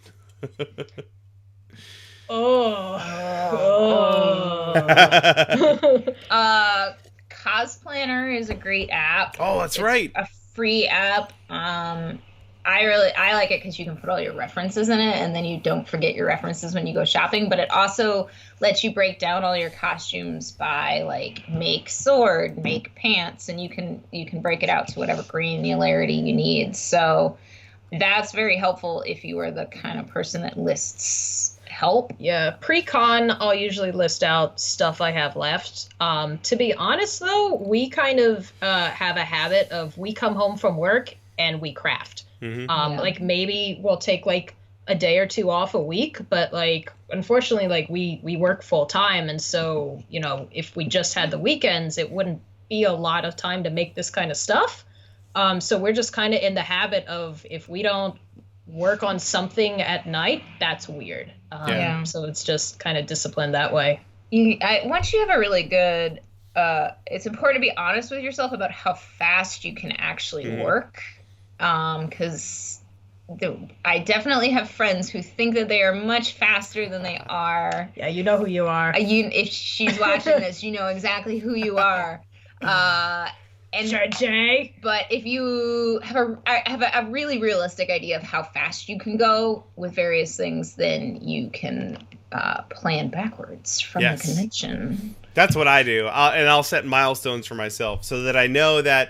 Cosplanner is a great app. Oh, that's right. A free app. I like it because you can put all your references in it, and then you don't forget your references when you go shopping. But it also lets you break down all your costumes by like make sword, make pants, and you can break it out to whatever granularity you need. So that's very helpful if you are the kind of person that lists help. Yeah, pre-con, I'll usually list out stuff I have left. To be honest, though, we kind of have a habit of we come home from work and we craft. Mm-hmm. Like maybe we'll take like a day or two off a week, but like unfortunately, like we work full time, and so you know if we just had the weekends, it wouldn't be a lot of time to make this kind of stuff. So we're just kind of in the habit of if we don't work on something at night, that's weird. So it's just kind of disciplined that way. Once you have a really good, it's important to be honest with yourself about how fast you can actually work. Because I definitely have friends who think that they are much faster than they are. Yeah, you know who you are. If she's watching this, you know exactly who you are. And Jay. But if you have a really realistic idea of how fast you can go with various things, then you can plan backwards from the convention. That's what I do, and I'll set milestones for myself so that I know that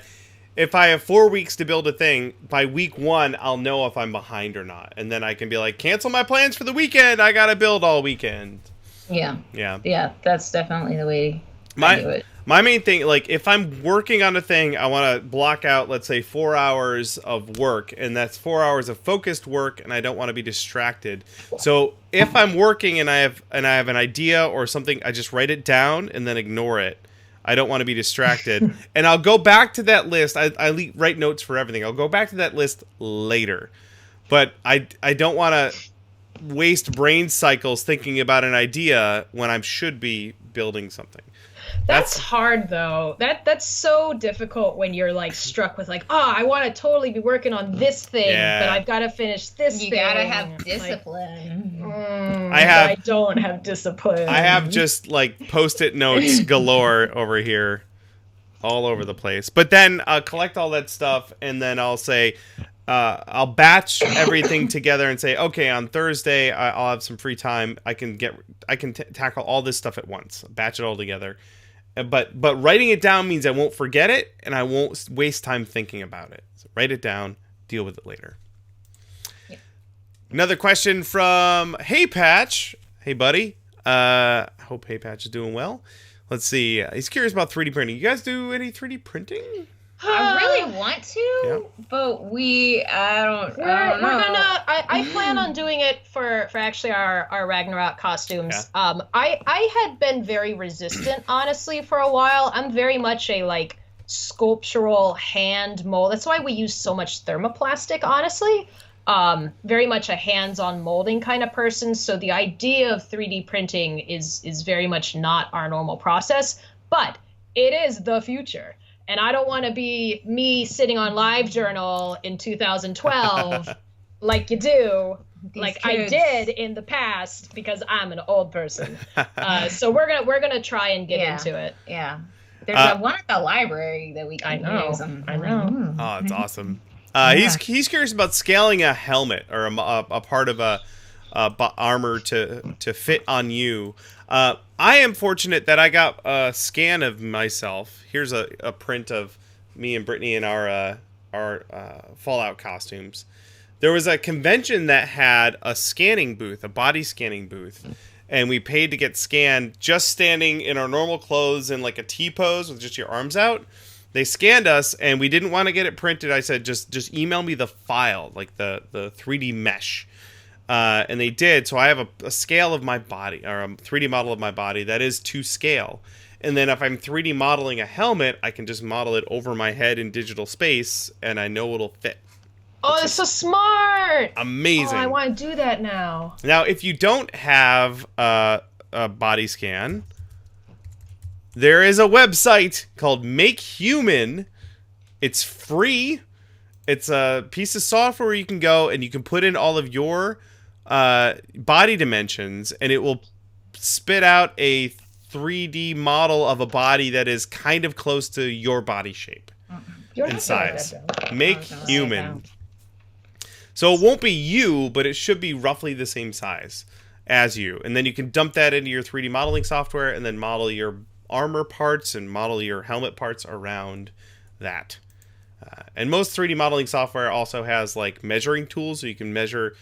if I have 4 weeks to build a thing, by week 1, I'll know if I'm behind or not. And then I can be like, cancel my plans for the weekend. I got to build all weekend. Yeah. Yeah. Yeah, that's definitely the way I do it. My main thing, like, if I'm working on a thing, I want to block out, let's say, 4 hours of work. And that's 4 hours of focused work, and I don't want to be distracted. So if I'm working and I have an idea or something, I just write it down and then ignore it. I don't want to be distracted. And I'll go back to that list. I write notes for everything. I'll go back to that list later. But I don't want to waste brain cycles thinking about an idea when I should be building something. That's hard, though. That's so difficult when you're, like, struck with, like, I want to totally be working on this thing, but I've got to finish this thing. You got to have discipline. Like, I don't have discipline. I have just, like, Post-it notes galore over here, all over the place. But then I'll collect all that stuff, and then I'll say, I'll batch everything together and say, okay, on Thursday, I'll have some free time. I can tackle all this stuff at once, batch it all together. But writing it down means I won't forget it, and I won't waste time thinking about it. So write it down, deal with it later. Yep. Another question from Hey Patch. Hey, buddy. Hope Hey Patch is doing well. Let's see. He's curious about 3D printing. You guys do any 3D printing? I really want to, but I don't know. I plan on doing it for actually our Ragnarok costumes. Yeah. I had been very resistant, honestly, for a while. I'm very much a like sculptural hand mold. That's why we use so much thermoplastic, honestly. Very much a hands-on molding kind of person. So the idea of 3D printing is very much not our normal process, but it is the future. And I don't want to be me sitting on LiveJournal in 2012 like you do, like kids. I did in the past because I'm an old person. So we're gonna try and get into it. Yeah, there's one at the library that we can use. I know. Oh, it's awesome. He's curious about scaling a helmet or a part of a armor to fit on you. I am fortunate that I got a scan of myself. Here's a print of me and Brittany in our Fallout costumes. There was a convention that had a scanning booth, a body scanning booth, and we paid to get scanned just standing in our normal clothes in like a T-pose with just your arms out. They scanned us, and we didn't want to get it printed. I said, just email me the file, like the 3D mesh. And they did, so I have a scale of my body, or a 3D model of my body that is to scale. And then if I'm 3D modeling a helmet, I can just model it over my head in digital space, and I know it'll fit. Oh, that's so smart! Amazing. Oh, I want to do that now. Now, if you don't have a body scan, there is a website called Makehuman. It's free. It's a piece of software where you can go and you can put in all of your body dimensions, and it will spit out a 3D model of a body that is kind of close to your body shape and size. Makehuman. So it won't be you, but it should be roughly the same size as you. And then you can dump that into your 3D modeling software and then model your armor parts and model your helmet parts around that. And most 3D modeling software also has like measuring tools, so you can measure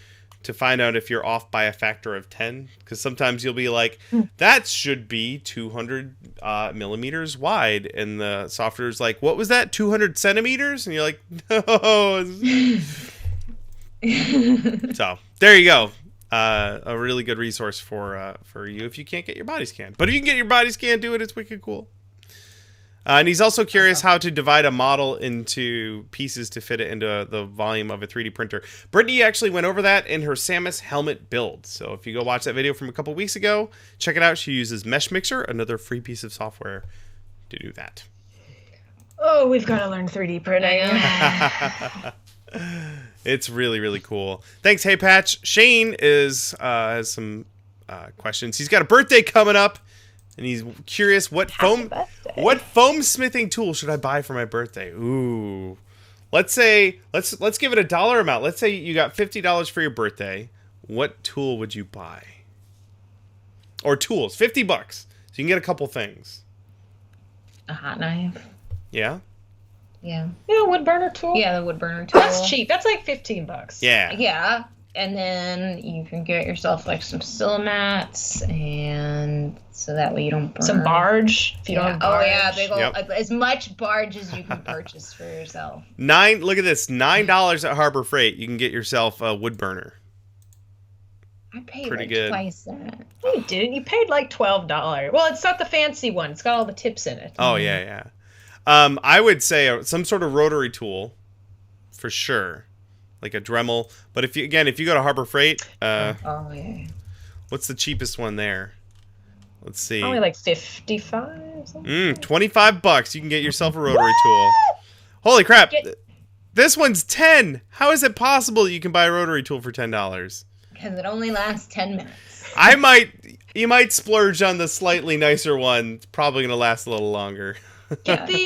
to find out if you're off by a factor of 10. Because sometimes you'll be like, that should be 200 millimeters wide. And the software's like, what was that, 200 centimeters? And you're like, no. So there you go. A really good resource for you if you can't get your body scanned. But if you can get your body scanned, do it. It's wicked cool. And he's also curious how to divide a model into pieces to fit it into the volume of a 3D printer. Brittany actually went over that in her Samus Helmet build. So if you go watch that video from a couple weeks ago, check it out. She uses Meshmixer, another free piece of software, to do that. Oh, we've got to learn 3D printing. It's really, really cool. Thanks, Hey Patch. Shane has some questions. He's got a birthday coming up, and he's curious what foam smithing tool should I buy for my birthday. Ooh, let's give it a dollar amount. Let's say you got $50 for your birthday. What tool would you buy? Or tools, $50, so you can get a couple things. A hot knife. Yeah. Yeah. Yeah, wood burner tool. Yeah, the wood burner tool. That's cheap. That's like $15. Yeah. Yeah. And then you can get yourself like some Silimats, and so that way you don't burn. Some barge. If you don't have barge. Oh yeah, big old, as much barge as you can purchase for yourself. Look at this, $9 at Harbor Freight. You can get yourself a wood burner. I paid Pretty like good. twice that. No, you didn't. You paid like $12. Well, it's not the fancy one. It's got all the tips in it. Oh yeah. I would say some sort of rotary tool, for sure, like a Dremel. But if you go to Harbor Freight, Oh yeah. what's the cheapest one there? Let's see. Only like $55. $25. You can get yourself a rotary tool. Holy crap! This one's $10. How is it possible that you can buy a rotary tool for $10? Because it only lasts 10 minutes. You might splurge on the slightly nicer one. It's probably gonna last a little longer. Get the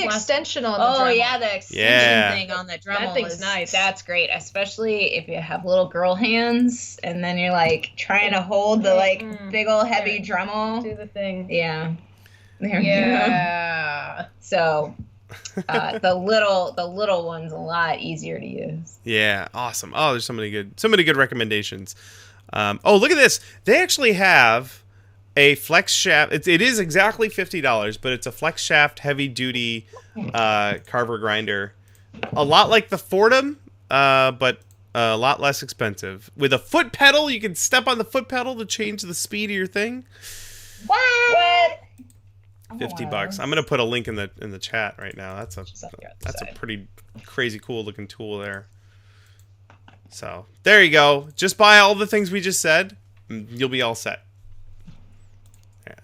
extension on the Dremel. Yeah, the extension thing on the Dremel. That thing's nice. That's great, especially if you have little girl hands and then you're like trying to hold the big old heavy Dremel. Do the thing. Yeah. There we go. So the little one's a lot easier to use. Yeah, awesome. Oh, there's so many good recommendations. Oh, look at this. They actually have a flex shaft. It is exactly $50, but it's a flex shaft heavy duty carver grinder. A lot like the Fordham, but a lot less expensive. With a foot pedal, you can step on the foot pedal to change the speed of your thing. What? $50. I'm gonna put a link in the chat right now. That's a pretty crazy cool looking tool there. So there you go. Just buy all the things we just said, and you'll be all set. Yeah.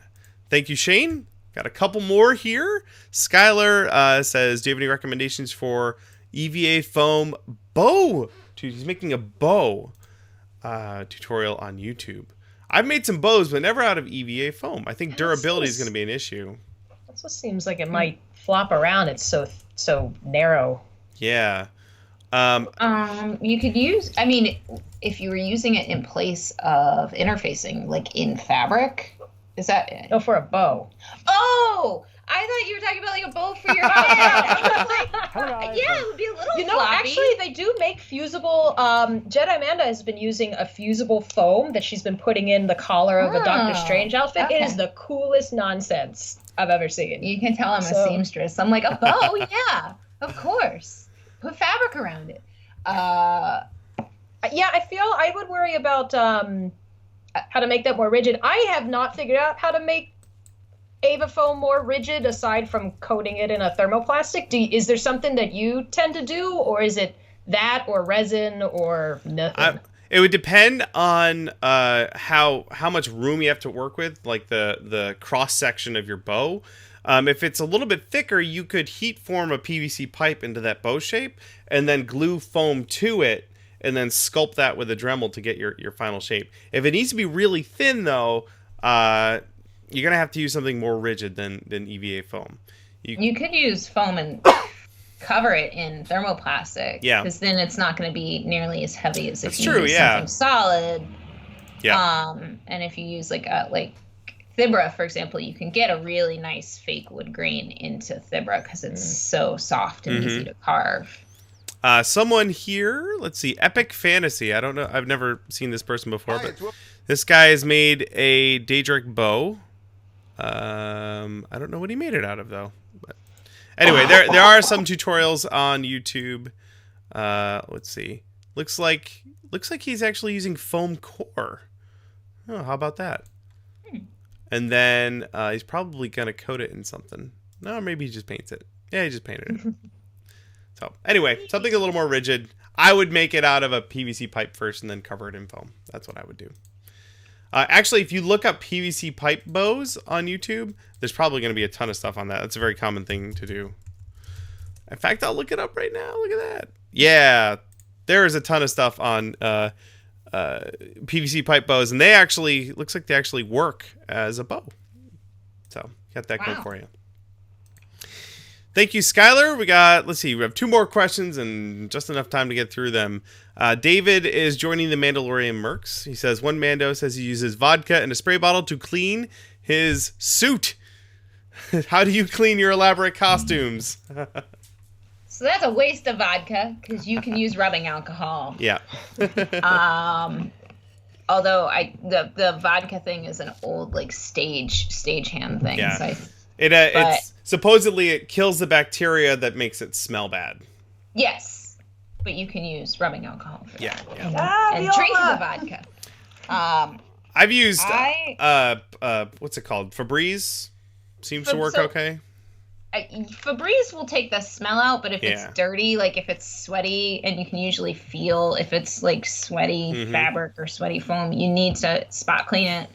Thank you, Shane. Got a couple more here. Skylar says, "Do you have any recommendations for EVA foam bow?" He's making a bow tutorial on YouTube. I've made some bows, but never out of EVA foam. I think durability is going to be an issue. That just seems like it might flop around. It's so narrow. Yeah. You could use, if you were using it in place of interfacing, like in fabric, is that it? No, for a bow. Oh! I thought you were talking about like a bow for your head. Yeah, it would be a little floppy. Actually, they do make fusible. Jedi Amanda has been using a fusible foam that she's been putting in the collar of a Doctor Strange outfit. Okay. It is the coolest nonsense I've ever seen. You can tell I'm a seamstress. I'm like, a bow? Yeah, of course. Put fabric around it. Yeah, I feel I would worry about how to make that more rigid. I have not figured out how to make Ava foam more rigid aside from coating it in a thermoplastic. Is there something that you tend to do, or is it that or resin or nothing? It would depend on how much room you have to work with, like the cross section of your bow. If it's a little bit thicker, you could heat form a PVC pipe into that bow shape and then glue foam to it and then sculpt that with a Dremel to get your final shape. If it needs to be really thin, though, you're gonna have to use something more rigid than EVA foam. You could use foam and cover it in thermoplastic. Yeah. Because then it's not going to be nearly as heavy as if That's you true, use yeah. something solid. Yeah. And if you use like Thibra, for example, you can get a really nice fake wood grain into Thibra because it's so soft and easy to carve. Someone here, let's see, Epic Fantasy. I don't know. I've never seen this person before, but this guy has made a Daedric bow. I don't know what he made it out of though. But anyway, there are some tutorials on YouTube. Let's see. Looks like he's actually using foam core. Oh, how about that? And then he's probably gonna coat it in something. No, maybe he just paints it. Yeah, he just painted it. So anyway, something a little more rigid. I would make it out of a PVC pipe first and then cover it in foam. That's what I would do. Actually, if you look up PVC pipe bows on YouTube, there's probably going to be a ton of stuff on that. That's a very common thing to do. In fact, I'll look it up right now. Look at that. Yeah, there is a ton of stuff on PVC pipe bows, and they actually, looks like they actually work as a bow. So, got that going for you. Thank you, Skylar. We have 2 more questions and just enough time to get through them. David is joining the Mandalorian Mercs. He says, one Mando says he uses vodka and a spray bottle to clean his suit. How do you clean your elaborate costumes? So that's a waste of vodka because you can use rubbing alcohol. Yeah. Although the vodka thing is an old like stagehand thing. Yeah. So it's supposedly it kills the bacteria that makes it smell bad. Yes, but you can use rubbing alcohol for that. And drink the vodka. I've used what's it called? Febreze seems to work okay. Febreze will take the smell out, but if it's dirty, like if it's sweaty, and you can usually feel if it's like sweaty fabric or sweaty foam, you need to spot clean it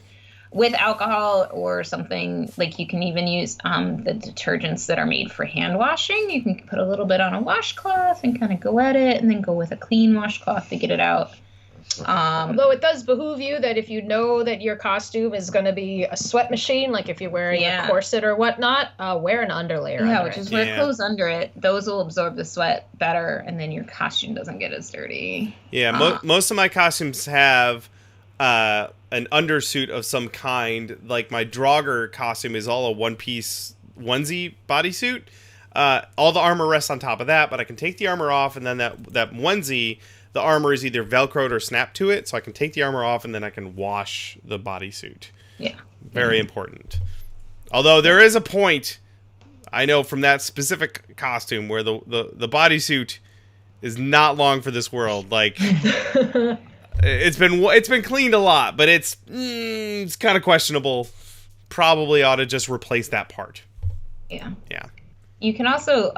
with alcohol or something. Like you can even use the detergents that are made for hand washing. You can put a little bit on a washcloth and kind of go at it, and then go with a clean washcloth to get it out. Although it does behoove you that if you know that your costume is going to be a sweat machine, like if you're wearing a corset or whatnot, wear an underlayer. Yeah, which is wear clothes under it. Those will absorb the sweat better, and then your costume doesn't get as dirty. Yeah, most of my costumes have an undersuit of some kind. Like my Draugr costume is all a one-piece onesie bodysuit. All the armor rests on top of that, but I can take the armor off, and then that onesie, the armor is either Velcroed or snapped to it, so I can take the armor off, and then I can wash the bodysuit. Yeah. Very important. Although there is a point, I know from that specific costume, where the bodysuit is not long for this world. Like, it's been cleaned a lot, but it's kind of questionable. Probably ought to just replace that part. Yeah. Yeah. You can also,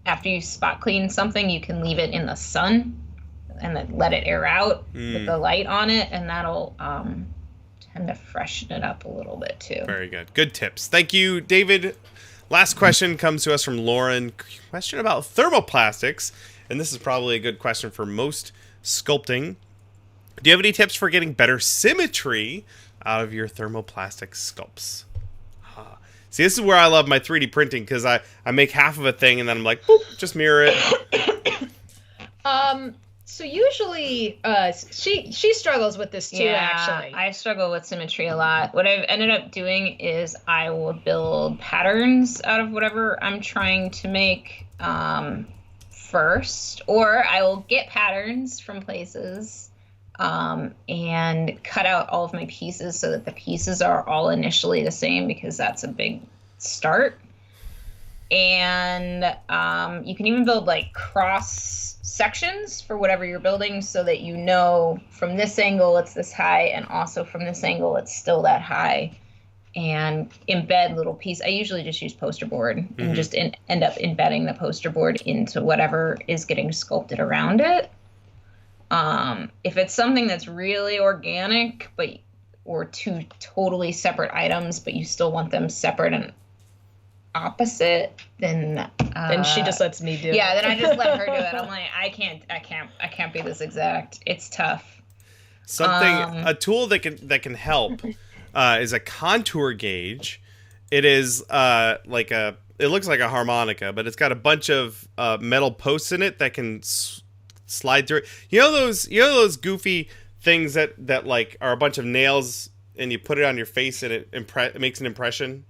after you spot clean something, you can leave it in the sun and then let it air out with the light on it, and that'll tend to freshen it up a little bit too. Very good. Good tips. Thank you, David. Last question comes to us from Lauren. Question about thermoplastics, and this is probably a good question for most sculpting. Do you have any tips for getting better symmetry out of your thermoplastic sculpts? See, this is where I love my 3D printing, because I make half of a thing and then I'm like, boop, just mirror it. So usually, she struggles with this too, actually. I struggle with symmetry a lot. What I've ended up doing is I will build patterns out of whatever I'm trying to make first, or I will get patterns from places and cut out all of my pieces so that the pieces are all initially the same, because that's a big start. And you can even build like cross sections for whatever you're building, so that you know from this angle it's this high, and also from this angle it's still that high, and embed little pieces. I usually just use poster board and just end up embedding the poster board into whatever is getting sculpted around it. If it's something that's really organic, or two totally separate items, but you still want them separate and opposite, then she just lets me do it. Yeah, then I just let her do it. I'm like, I can't be this exact. It's tough. A tool that can help. is a contour gauge. It is it looks like a harmonica, but it's got a bunch of metal posts in it that can slide through it. You know those goofy things that like are a bunch of nails, and you put it on your face and it makes an impression.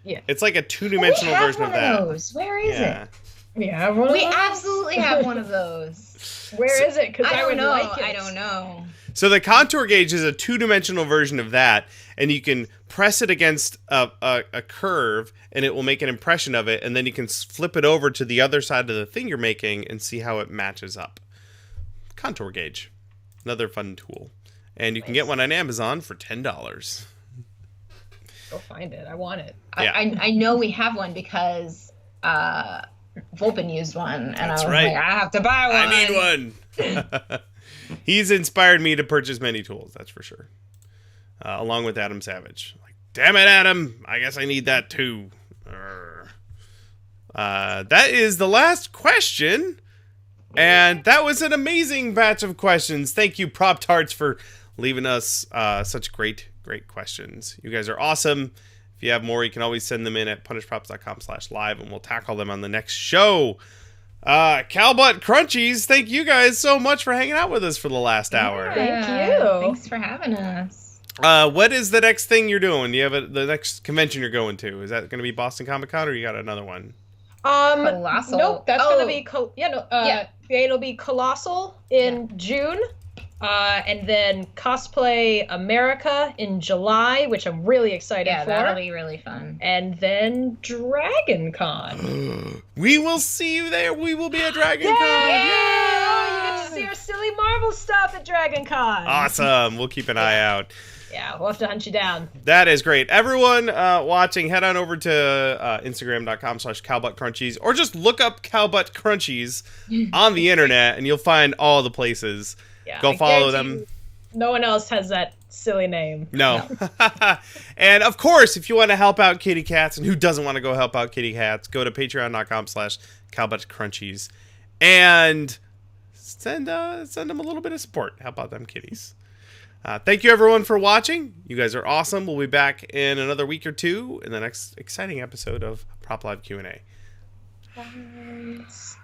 Yeah, it's like a two-dimensional version of that. Those. Where is it? Yeah, we absolutely have one of those. Where is it? Because I would know. like it. I don't know. So the contour gauge is a two-dimensional version of that, and you can press it against a curve, and it will make an impression of it, and then you can flip it over to the other side of the thing you're making and see how it matches up. Contour gauge, another fun tool, and you can get one on Amazon for $10. Go find it. I want it. Yeah. I know we have one because Volpin used one, and That's I was right. like, I have to buy one. I need one. He's inspired me to purchase many tools, that's for sure. Along with Adam Savage. Like, damn it, Adam! I guess I need that too. That is the last question. And that was an amazing batch of questions. Thank you, Prop Tarts, for leaving us such great questions. You guys are awesome. If you have more, you can always send them in at punishprops.com/live, and we'll tackle them on the next show. Cowbutt Crunchies, thank you guys so much for hanging out with us for the last hour. Thank you. Thanks for having us. What is the next thing you're doing? Do you have the next convention you're going to? Is that going to be Boston Comic Con, or you got another one? Colossal. Nope, that's gonna be it'll be Colossal in June. And then Cosplay America in July, which I'm really excited for. Yeah, that'll be really fun. And then Dragon Con. We will see you there. We will be at Dragon Con. Yeah! Oh, you get to see our silly Marvel stuff at Dragon Con. Awesome. We'll keep an eye out. Yeah, we'll have to hunt you down. That is great. Everyone watching, head on over to Instagram.com/CowbuttCrunchies, or just look up Cowbutt Crunchies on the internet, and you'll find all the places. Yeah, Go follow them. No one else has that silly name. No. And of course, if you want to help out kitty cats, and who doesn't want to go help out kitty cats, go to patreon.com/CowbuttCrunchies and send them a little bit of support. Help out them kitties. Thank you, everyone, for watching. You guys are awesome. We'll be back in another week or two in the next exciting episode of Prop Live Q&A. Thanks.